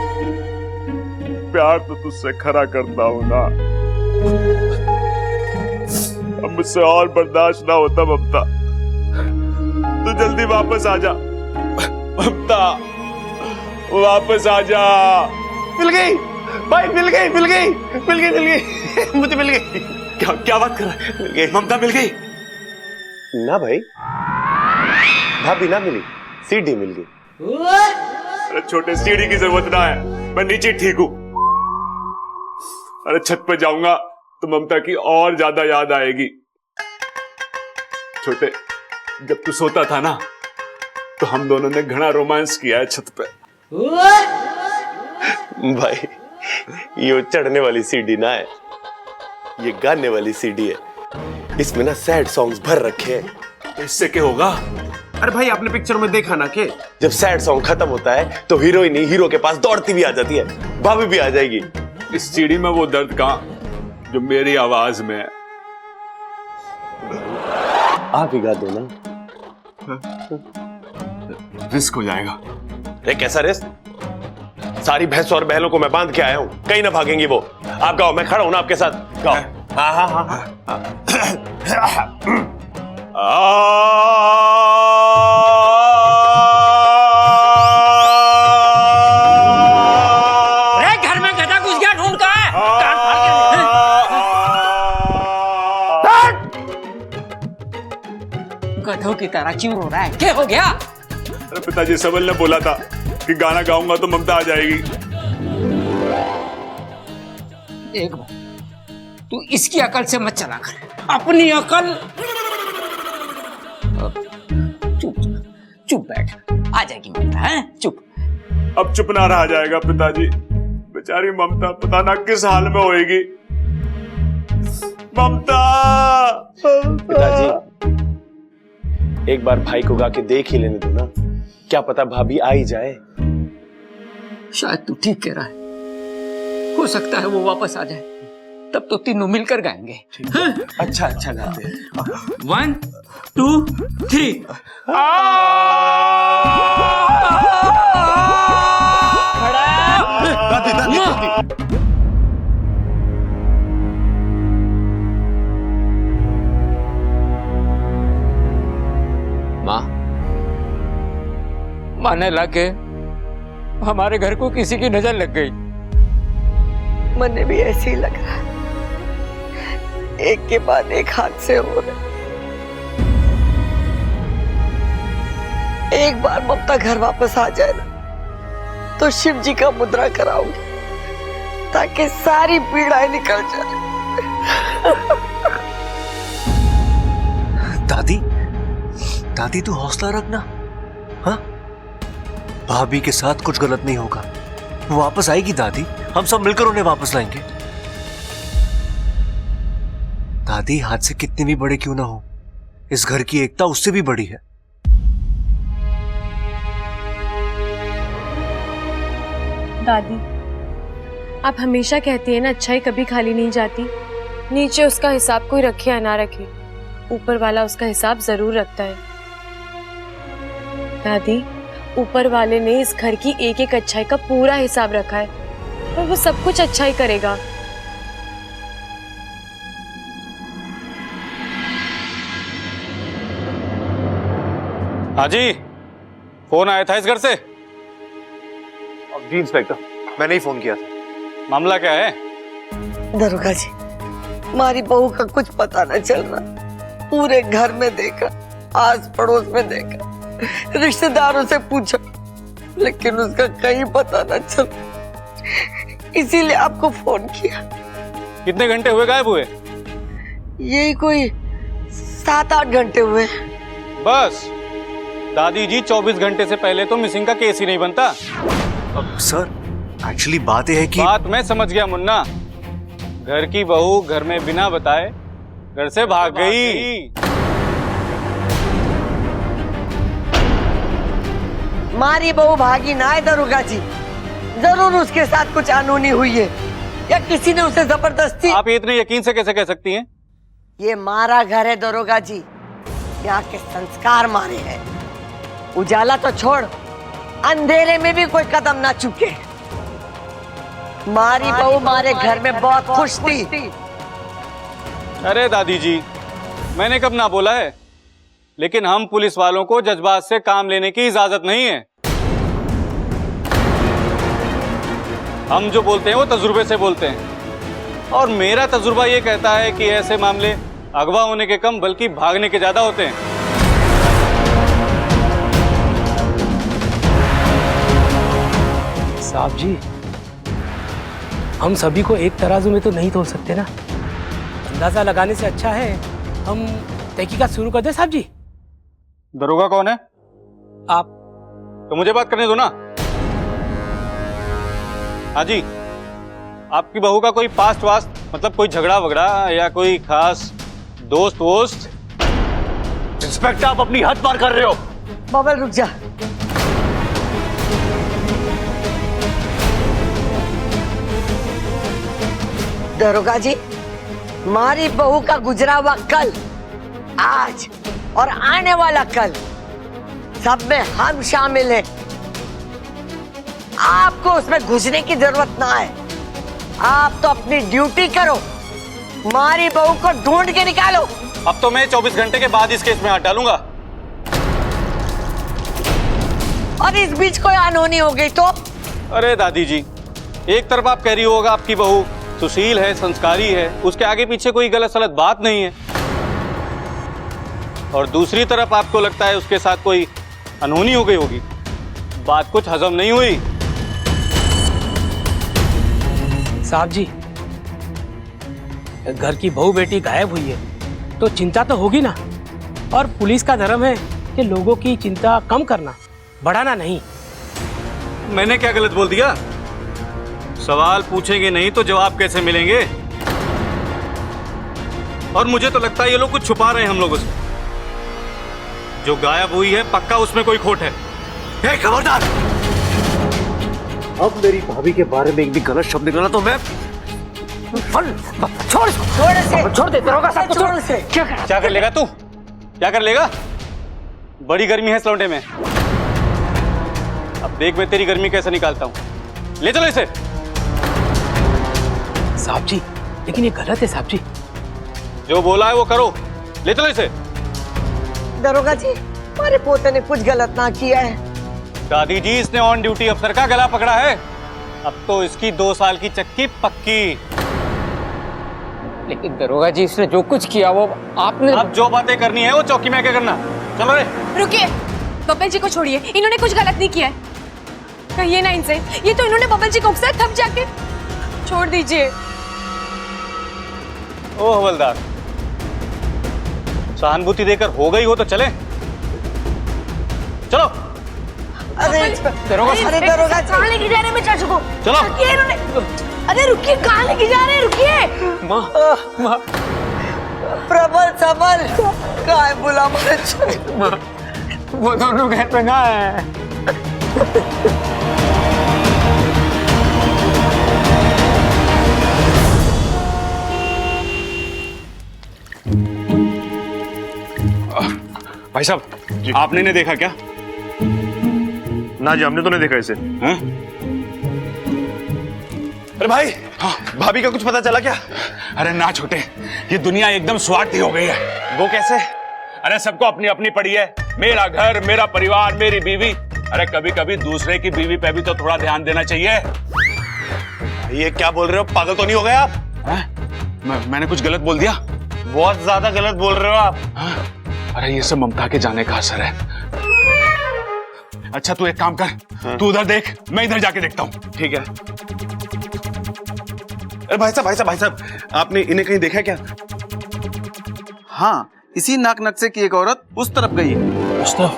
प्यार तो तुझसे खरा करता हूँ ना। अब मुझसे और बर्दाश्त ना होता ममता, तू जल्दी वापस आ जा। ममता, वापस आ जा। मिल गई भाई, मिल गई मिल गई मिल गई मिल गई मुझे मिल गई। क्या बात कर रहा है? ममता मिल गई ना भाई? भाभी ना मिली, सीढ़ी मिल गई। अरे छोटे, सीढ़ी की जरूरत ना है, मैं नीचे ठीक हूँ। अरे छत पे जाऊंगा तो ममता की और ज्यादा याद आएगी। छोटे, जब तू सोता था ना तो हम दोनों ने घना रोमांस किया है छत पे। भाई, ये चढ़ने वाली सीढ़ी ना है, ये गाने वाली सीढ़ी है। इसमें ना सैड सॉन्ग्स भर रखे हैं। तो इससे क्या होगा? अरे भाई, आपने पिक्चर में देखा ना कि जब सैड सॉन्ग खत्म होता है तो हीरोइन हीरो के पास दौड़ती भी आ जाती है, भाभी भी आ जाएगी। इस सीढ़ी में वो दर्द कहाँ जो मेरी आवाज में है? आप ही गा दो ना। रिस्क हो जाएगा। अरे कैसा रिस्क? सारी भैंस और बैलों को मैं बांध के आया हूं, कहीं ना भागेंगी वो। आप गाओ, मैं खड़ा हूं ना आपके साथ। गाओ। हाँ हाँ हाँ हाँ। अरे घर में गधा घुस गया, ढूंढ कहाँ है? गधों की तरह क्यों रो रहा है? क्या हो गया? अरे पिताजी, सबल ने बोला था कि गाना गाऊंगा तो ममता आ जाएगी। एक बार तू इसकी अकल से मत चला कर, अपनी अकल। चुप चुप बैठ, आ जाएगी ममता। है चुप। अब चुप ना रहा जाएगा पिताजी, बेचारी ममता पता ना किस हाल में होएगी। ममता। पिताजी, एक बार भाई को गा के देख ही लेने दो ना, क्या पता भाभी आ ही जाए। शायद तू ठीक कह रहा है, हो सकता है वो वापस आ जाए, तब तो तीनों मिलकर गाएंगे। अच्छा अच्छा गाते हैं। 1 2 3। माँ, माने लगे हमारे घर को किसी की नजर लग गई। मुझे भी ऐसे ही लग रहा है, एक के बाद एक हादसे हो रहे। एक बार ममता घर वापस आ जाए ना, तो शिव जी का मुद्रा कराऊंगी ताकि सारी पीड़ाएं निकल जाए। दादी, दादी तू हौसला रखना। हाँ, भाभी के साथ कुछ गलत नहीं होगा, वो वापस आएगी दादी, हम सब मिलकर उन्हें वापस लाएंगे। दादी, हादसे कितने भी बड़े क्यों ना हो, इस घर की एकता उससे भी बड़ी है। दादी, आप हमेशा कहती है ना, अच्छाई कभी खाली नहीं जाती। नीचे उसका हिसाब कोई रखे या ना रखे, ऊपर वाला उसका हिसाब जरूर रखता है। दादी, ऊपर वाले ने इस घर की एक एक अच्छाई का पूरा हिसाब रखा है और वो सब कुछ अच्छा ही करेगा। हाँ जी, फोन आया था इस घर से। जी इंस्पेक्टर, मैंने ही फोन किया था। मामला क्या है? दरोगा जी, हमारी बहू का कुछ पता न चल रहा। पूरे घर में देखा, आस पड़ोस में देखा, रिश्तेदारों से पूछा, लेकिन उसका कहीं पता न चल। इसीलिए आपको फोन किया। कितने घंटे हुए गायब हुए? यही कोई 7-8 घंटे हुए। बस दादी जी, 24 घंटे से पहले तो मिसिंग का केस ही नहीं बनता। अब सर, एक्चुअली बात यह है कि बात मैं समझ गया मुन्ना। घर की बहू घर में बिना बताए घर से भाग गई। मारी बहू भागी ना है दरोगा जी, जरूर उसके साथ कुछ अनहोनी हुई है या किसी ने उसे जबरदस्ती। आप इतने यकीन से कैसे कह सकती हैं? ये मारा घर है दरोगा जी, यहाँ के संस्कार मारे हैं। उजाला तो छोड़, अंधेरे में भी कोई कदम ना चुके। मारी बहू मारे घर में बहुत खुश थी। अरे दादी जी, मैंने कब ना बोला है, लेकिन हम पुलिस वालों को जज्बात से काम लेने की इजाजत नहीं है। हम जो बोलते हैं वो तजुर्बे से बोलते हैं, और मेरा तजुर्बा ये कहता है कि ऐसे मामले अगवा होने के कम बल्कि भागने के ज्यादा होते हैं। साहब जी, हम सभी को एक तराजू में तो नहीं तोल सकते ना। अंदाजा लगाने से अच्छा है हम तहकीकात शुरू कर दें। साहब जी, दरोगा कौन है? आप। तो मुझे बात करने दो ना। हाँ जी, आपकी बहू का कोई पास्ट वास्ट, मतलब कोई झगड़ा वगड़ा या कोई खास दोस्त वोस्त? इंस्पेक्टर, आप अपनी हद पार कर रहे हो। बबल रुक जा। दरोगा जी, हमारी बहू का गुजरा हुआ कल, आज और आने वाला कल, सब में हम शामिल हैं। आपको उसमें घुसने की जरूरत ना है। आप तो अपनी ड्यूटी करो, हमारी बहू को ढूंढ के निकालो। अब तो मैं 24 घंटे के बाद इस केस में हाथ डालूंगा। और इस बीच कोई अनहोनी हो गई तो? अरे दादी जी, एक तरफ आप कह रही होगा आपकी बहू सुशील है, संस्कारी है, उसके आगे पीछे कोई गलत सलत बात नहीं है, और दूसरी तरफ आपको लगता है उसके साथ कोई अनहोनी हो गई होगी। बात कुछ हजम नहीं हुई। साहब जी, घर की बहू बेटी गायब हुई है तो चिंता तो होगी ना, और पुलिस का धर्म है कि लोगों की चिंता कम करना, बढ़ाना नहीं। मैंने क्या गलत बोल दिया? सवाल पूछेंगे नहीं तो जवाब कैसे मिलेंगे? और मुझे तो लगता है ये लोग कुछ छुपा रहे हैं हम लोगों से। जो गायब हुई है पक्का उसमें कोई खोट है। खबरदार! अब मेरी भाभी के बारे में एक भी गलत शब्द निकला तो मैं छोड़ दे दरोगा साहब को, छोड़ से। क्या कर लेगा तू? क्या कर लेगा? बड़ी गर्मी है इस लौंडे में। अब देख मैं तेरी गर्मी कैसे निकालता हूँ। ले चलो इसे। साहब जी, लेकिन ये गलत है साहब जी। जो बोला है वो करो। ले चलो इसे। दरोगा जी, हमारे पोते ने कुछ गलत ना किया है। दादी जी, इसने ऑन ड्यूटी अफसर का गला पकड़ा है। अब तो इसकी 2 साल की चक्की पक्की। लेकिन दरोगा जी, इसने जो कुछ किया वो आपने। अब जो बातें करनी है वो चौकी में आके करना। चलो रे। रुकिए, बब्बल जी को छोड़िए, इन्होंने कुछ गलत नहीं किया है। कहिए ना इनसे, ये तो इन्होंने बब्बल जी को उकसाया, थक जाके छोड़ दीजिए। ओ हवलदार, सहानुभूति देकर हो गई हो तो चले। चलो। अरे दरोगा कहाँ लेके जा रहे हैं मैं चाचू को? चलो। रुकिए इन्होंने। अरे रुकिए, कहाँ लेके जा रहे हैं? रुकिए। माँ प्रबल सबल कहाँ है? बुला मुझे। वो दोनों घर पे ना है। भाई साहब, आपने नहीं देखा क्या? ना जी, हमने तो नहीं देखा इसे। हाँ? अरे भाई, हाँ, भाभी का कुछ पता चला क्या? अरे ना छोटे, ये दुनिया एकदम स्वार्थी हो गई है। वो कैसे? अरे सबको अपनी अपनी पड़ी है। मेरा घर, मेरा परिवार, मेरी बीवी। अरे कभी कभी दूसरे की बीवी पे भी तो थोड़ा ध्यान देना चाहिए। ये क्या बोल रहे हो? पागल तो नहीं हो गए आप? मैंने कुछ गलत बोल दिया? बहुत ज्यादा गलत बोल रहे हो आप। अरे ये सब ममता के जाने का असर है। अच्छा तू एक काम कर, तू उधर देख, मैं इधर जाके देखता हूँ। ठीक है। अरे भाई साहब, आपने इन्हें कहीं देखा क्या? हाँ, इसी नाक नक्शे की एक औरत उस तरफ गई है। उस तरफ?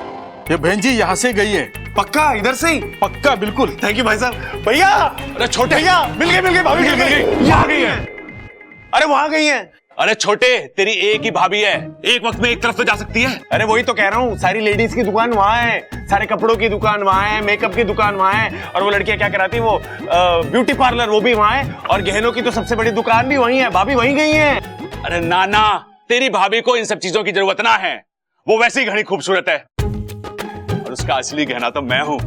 ये बहन जी यहाँ से गई है। पक्का? इधर से ही? पक्का, बिल्कुल। थैंक यू भाई साहब। भैया, अरे छोटे भैया, मिल गई भाभी मिल गई। यहाँ गई है। अरे वहां गई है। अरे छोटे, तेरी एक ही भाभी है, एक वक्त में एक तरफ तो जा सकती है। अरे वही तो कह रहा हूँ, सारी लेडीज की दुकान वहाँ है, सारे कपड़ों की दुकान वहाँ है, मेकअप की दुकान वहाँ है, और वो लड़कियां क्या कराती है, वो ब्यूटी पार्लर, वो भी वहाँ है, और गहनों की तो सबसे बड़ी दुकान भी वहीं है। भाभी वहीं गई है। अरे नाना, तेरी भाभी को इन सब चीजों की जरूरत ना है, वो वैसे ही घनी खूबसूरत है, और उसका असली गहना तो मैं हूँ।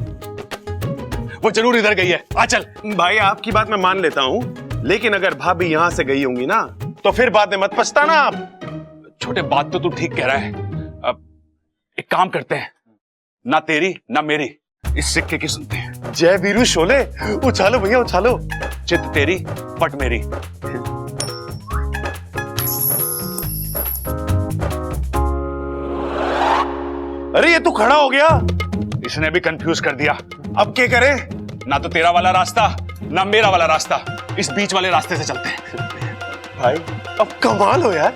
वो जरूर इधर गई है। आ चल। भाई आपकी बात मैं मान लेता हूँ, लेकिन अगर भाभी यहाँ से गई होंगी ना, तो फिर बाद में मत पछताना आप। छोटे, बात तो तू ठीक कह रहा है। अब एक काम करते हैं, ना तेरी ना मेरी, इस सिक्के की सुनते हैं। जय वीरू शोले, उछालो भैया उछालो। चित तेरी पट मेरी। अरे ये तो खड़ा हो गया। इसने भी कंफ्यूज कर दिया। अब क्या करें? ना तो तेरा वाला रास्ता ना मेरा वाला रास्ता, इस बीच वाले रास्ते से चलते हैं। भाई अब कमाल हो यार,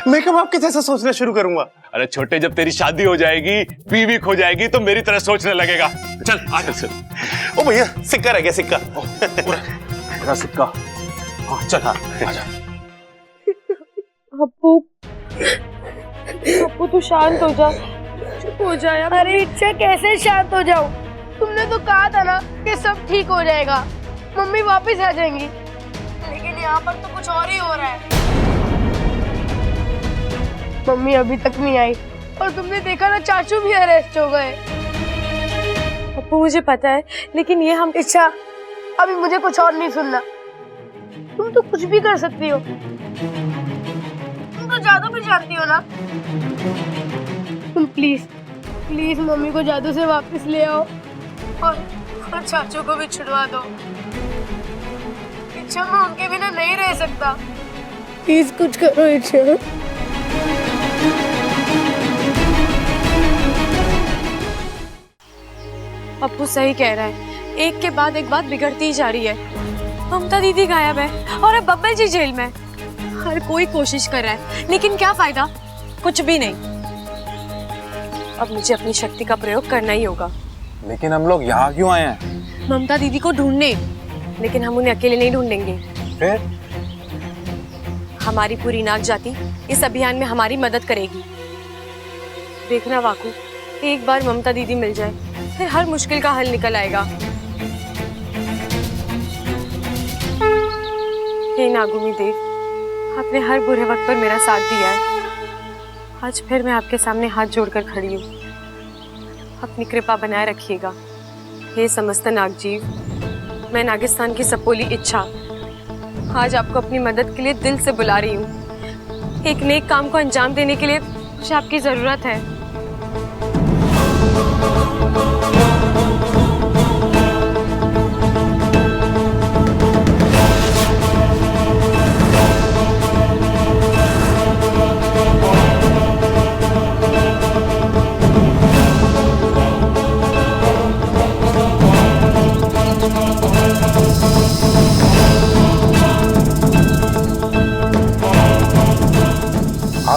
मैं कब आपके जैसा सोचना शुरू करूंगा? अरे छोटे, जब तेरी शादी हो जाएगी, बीवी खो जाएगी, तो मेरी तरह सोचने लगेगा। चल आ चल। ओ भैया, सिक्का रह गया, सिक्का। पूरा सिक्का। हाँ चल, हाँ आजा। अप्पू, अप्पू तू शांत हो जा, चुप हो जा यार। अरे इच्छा, कैसे शांत हो जाऊं? तुमने तो कहा था ना कि सब ठीक हो जाएगा, मम्मी वापस आ जाएंगी, लेकिन यहाँ पर तो कुछ और ही हो रहा है। मम्मी अभी तक नहीं आई, और तुमने देखा ना, चाचू भी अरेस्ट हो गए। अप्पू मुझे पता है, लेकिन ये हम। इच्छा, अभी मुझे कुछ और नहीं सुनना। तुम तो कुछ भी कर सकती हो, तुम तो जादू भी जानती हो ना। तुम प्लीज प्लीज मम्मी को जादू से वापस ले आओ, और चाचू को भी छुड़वा दो। इच्छा, मैं उनके बिना नहीं रह सकता, प्लीज कुछ करो इच्छा। अप्पू सही कह रहा है, एक के बाद एक बात बिगड़ती ही जा रही है। ममता दीदी गायब है और अब बब्बल जी जेल में। हर कोई कोशिश कर रहा है, लेकिन क्या फायदा? कुछ भी नहीं। अब मुझे अपनी शक्ति का प्रयोग करना ही होगा। लेकिन हम लोग यहाँ क्यों आए हैं? ममता दीदी को ढूंढने, लेकिन हम उन्हें अकेले नहीं ढूंढेंगे। फिर? हमारी पूरी नाग जाति इस अभियान में हमारी मदद करेगी। देखना वाकू, एक बार ममता दीदी मिल जाए, फिर हर मुश्किल का हल निकल आएगा। हे नागुमी देव, आपने हर बुरे वक्त पर मेरा साथ दिया है। आज फिर मैं आपके सामने हाथ जोड़कर खड़ी हूँ। अपनी कृपा बनाए रखिएगा। हे समस्त नागजीव, मैं नागिस्तान की सपोली इच्छा आज आपको अपनी मदद के लिए दिल से बुला रही हूँ। एक नेक काम को अंजाम देने के लिए मुझे आपकी जरूरत है।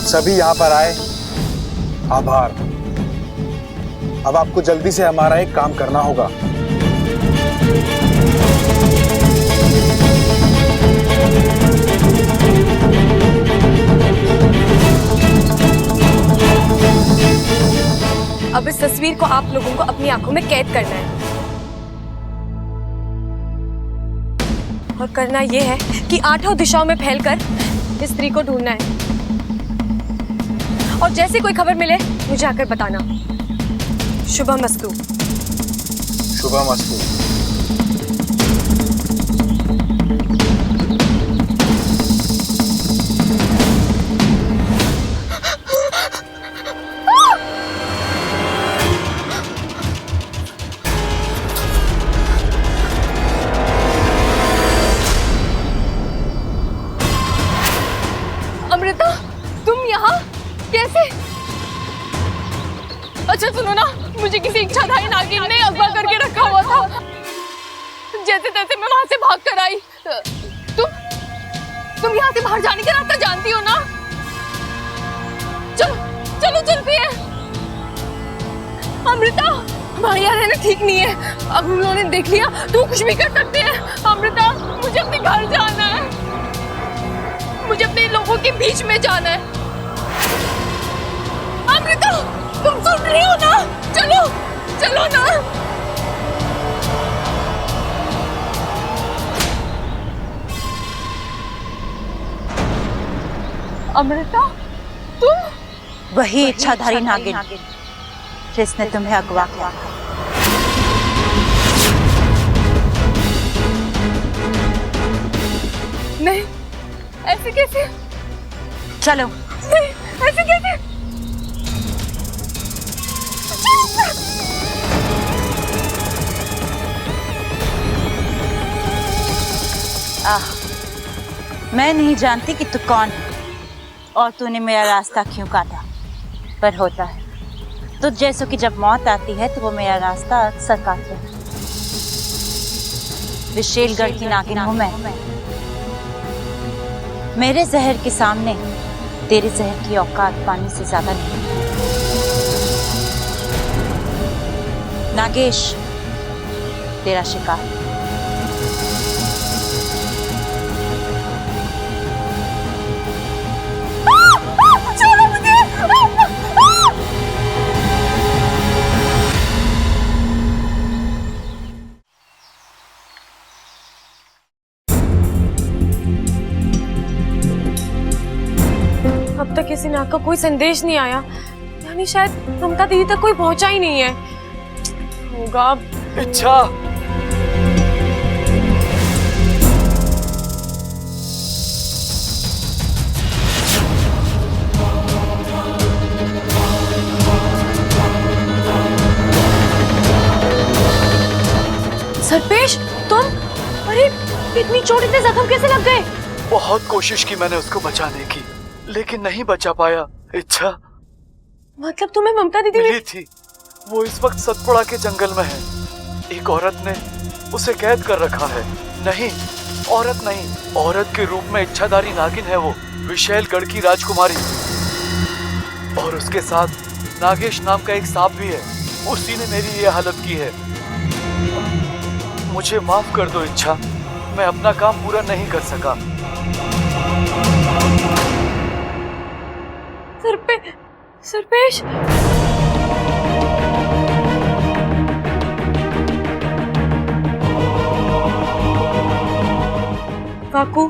सभी यहाँ पर आए, आभार। अब आपको जल्दी से हमारा एक काम करना होगा। अब इस तस्वीर को आप लोगों को अपनी आंखों में कैद करना है और करना यह है कि 8 दिशाओं में फैलकर इस स्त्री को ढूंढना है और जैसे कोई खबर मिले मुझे आकर बताना। शुभमस्तु। शुभमस्तु। अमृता, तुम यहाँ कैसे? अच्छा सुनो ना, मुझे किसी इच्छाधारी नागिन ने अगवा करके रखा हुआ था। जैसे तैसे मैं वहां से भाग कर आई। तुम यहाँ से बाहर जाने का रास्ता जानती हो ना? चलो चलो चलती है। अमृता, हमारे यहाँ रहना ठीक नहीं है। अब उन्होंने देख लिया तो कुछ भी कर सकते हैं। अमृता, मुझे अपने घर जाना है, मुझे अपने लोगों के बीच में जाना है। अमृता, तुम सुन रही हो ना? चलो चलो ना। अमृता, तुम? वही इच्छाधारी नागिन जिसने तुम्हें अगवा किया। नहीं, ऐसे कैसे? चलो। नहीं, ऐसे कैसे? मैं नहीं जानती कि तू कौन है और तूने मेरा रास्ता क्यों काटा, पर होता है तो जैसों की जब मौत आती है तो वो मेरा रास्ता अक्सर काटते हैं। विशेलगढ़ की नागिन हूं मैं। मेरे जहर के सामने तेरे जहर की औकात पानी से ज्यादा नहीं। नागेश तेरा शिकार। अब तक किसी नाग का कोई संदेश नहीं आया, यानी शायद ममता दीदी तक कोई पहुंचा ही नहीं है। होगा इच्छा। सरपेश, तुम? अरे इतनी चोट, इतने जख्म कैसे लग गए? बहुत कोशिश की मैंने उसको बचाने की, लेकिन नहीं बचा पाया। इच्छा, मतलब तुम्हें ममता दीदी मिली थी? वो इस वक्त सतपुड़ा के जंगल में है। एक औरत ने उसे कैद कर रखा है। नहीं, औरत नहीं, औरत के रूप में इच्छाधारी नागिन है वो, विशेलगढ़ की राजकुमारी। और उसके साथ नागेश नाम का एक सांप भी है। उसी ने मेरी ये हालत की है। मुझे माफ कर दो इच्छा, मैं अपना काम पूरा नहीं कर सका। सरपेश, वाकू,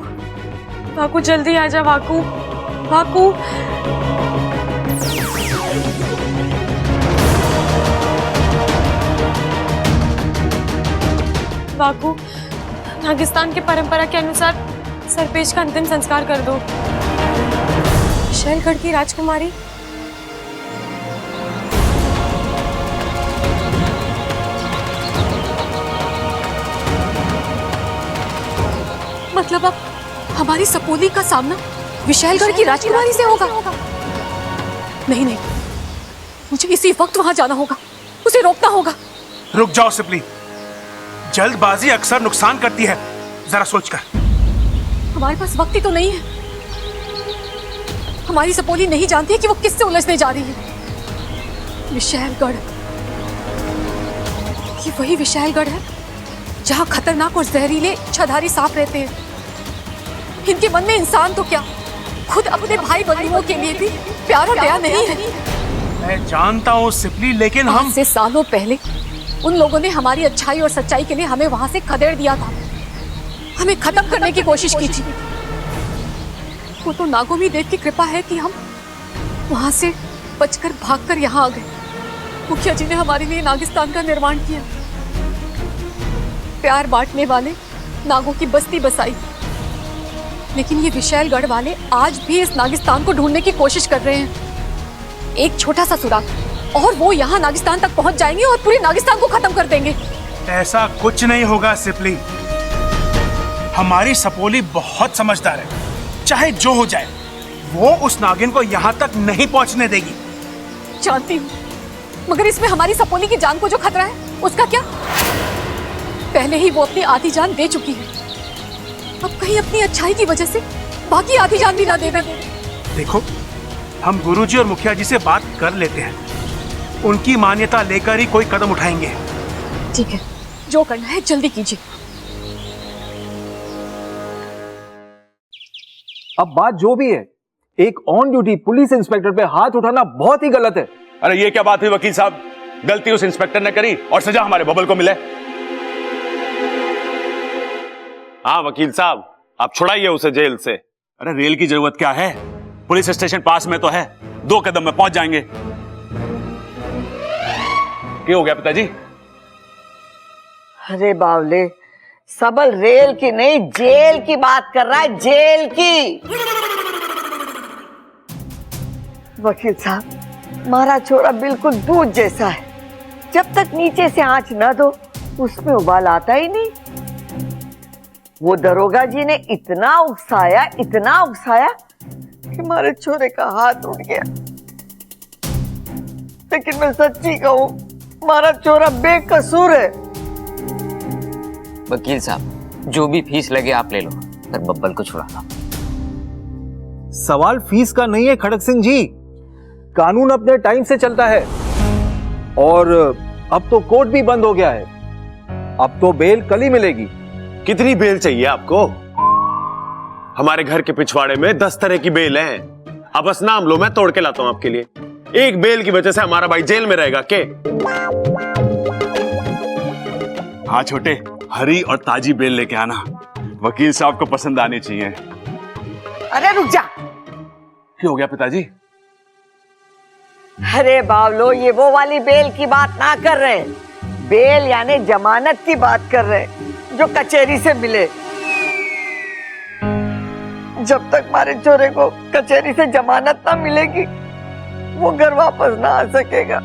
वाकू जल्दी आ जा। वाकू, वाकू। वाकू, नागिस्तान के परंपरा के अनुसार सरपेश का अंतिम संस्कार कर दो। विशेलगढ़ की राजकुमारी? मतलब अब हमारी सपोली का सामना विशेलगढ़ की राजकुमारी से होगा? नहीं नहीं, मुझे इसी वक्त वहां जाना होगा, उसे रोकना होगा। रुक जाओ सिपली, जल्दबाजी अक्सर नुकसान करती है, जरा सोचकर। हमारे पास वक्त ही तो नहीं है। हमारी सपोली नहीं जानती कि वो किससे उलझने जा रही है। विशालगढ़, ये वही विशालगढ़ है जहाँ खतरनाक और जहरीले इच्छाधारी सांप रहते हैं। इनके मन में इंसान तो क्या, खुद अपने भाई बंधुओं के लिए भी प्यार और दया नहीं है। मैं जानता हूँ सिपली, लेकिन हम से सालों पहले उन लोगों ने हमारी अच्छाई और सच्चाई के लिए हमें वहां से खदेड़ दिया था, हमें खत्म करने की कोशिश की थी। वो तो नागोमी देव की कृपा है कि हम वहां से बचकर भागकर यहाँ आ गए। मुखिया जी ने हमारे लिए नागिस्तान का निर्माण किया, प्यार बांटने वाले नागों की बस्ती बसाई। लेकिन ये विशालगढ़ वाले आज भी इस नागिस्तान को ढूंढने की कोशिश कर रहे हैं। एक छोटा सा सुराग और वो यहाँ नागिस्तान तक पहुंच जाएंगे और पूरे नागिस्तान को खत्म कर देंगे। ऐसा कुछ नहीं होगा सिपली, हमारी सपोली बहुत समझदार है। चाहे जो हो जाए वो उस नागिन को यहाँ तक नहीं पहुँचने देगी। जानती हूँ, मगर इसमें हमारी सपोली की जान को जो खतरा है उसका क्या? पहले ही वो अपनी आधी जान दे चुकी है, अब कहीं अपनी अच्छाई की वजह से बाकी आधी जान भी ना दे दे। देखो, हम गुरुजी और मुखिया जी से बात कर लेते हैं, उनकी मान्यता लेकर ही कोई कदम उठाएंगे। ठीक है, जो करना है जल्दी कीजिए। अब बात जो भी है, एक ऑन ड्यूटी पुलिस इंस्पेक्टर पे हाथ उठाना बहुत ही गलत है। अरे ये क्या बात हुई वकील साहब, गलती उस इंस्पेक्टर ने करी और सजा हमारे बबल को मिले। हाँ वकील साहब, आप छुड़ाइए उसे जेल से। अरे रेल की जरूरत क्या है, पुलिस स्टेशन पास में तो है, 2 कदम में पहुंच जाएंगे। क्या हो गया पिताजी? अरे बावले, सबल रेल की नहीं जेल की बात कर रहा है, जेल की। वकील साहब, हमारा छोरा बिल्कुल दूध जैसा है, जब तक नीचे से आंच न दो उसमें उबाल आता ही नहीं। वो दरोगा जी ने इतना उकसाया कि हमारे छोरे का हाथ उठ गया। लेकिन मैं सच्ची कहूं, हमारा छोरा बेकसूर है। वकील साहब, जो भी फीस लगे आप ले लो, पर बब्बल को छुड़ा दो। सवाल फीस का नहीं है खड़क सिंह जी, कानून अपने टाइम से चलता है और अब तो कोर्ट भी बंद हो गया है, अब तो बेल कल ही मिलेगी। कितनी बेल चाहिए आपको? हमारे घर के पिछवाड़े में 10 तरह की बेल हैं। अब बस नाम लो, मैं तोड़ के लाता हूं आपके लिए। एक बेल की वजह से हमारा भाई जेल में रहेगा के? हाँ छोटे, हरी और ताजी बेल लेके आना, वकील साहब को पसंद आनी चाहिए। अरे रुक जा। क्या हो गया पिताजी? अरे बावलो, ये वो वाली बेल की बात ना कर रहे हैं, बेल यानी जमानत की बात कर रहे हैं, जो कचहरी से मिले। जब तक हमारे छोरे को कचहरी से जमानत ना मिलेगी वो घर वापस ना आ सकेगा।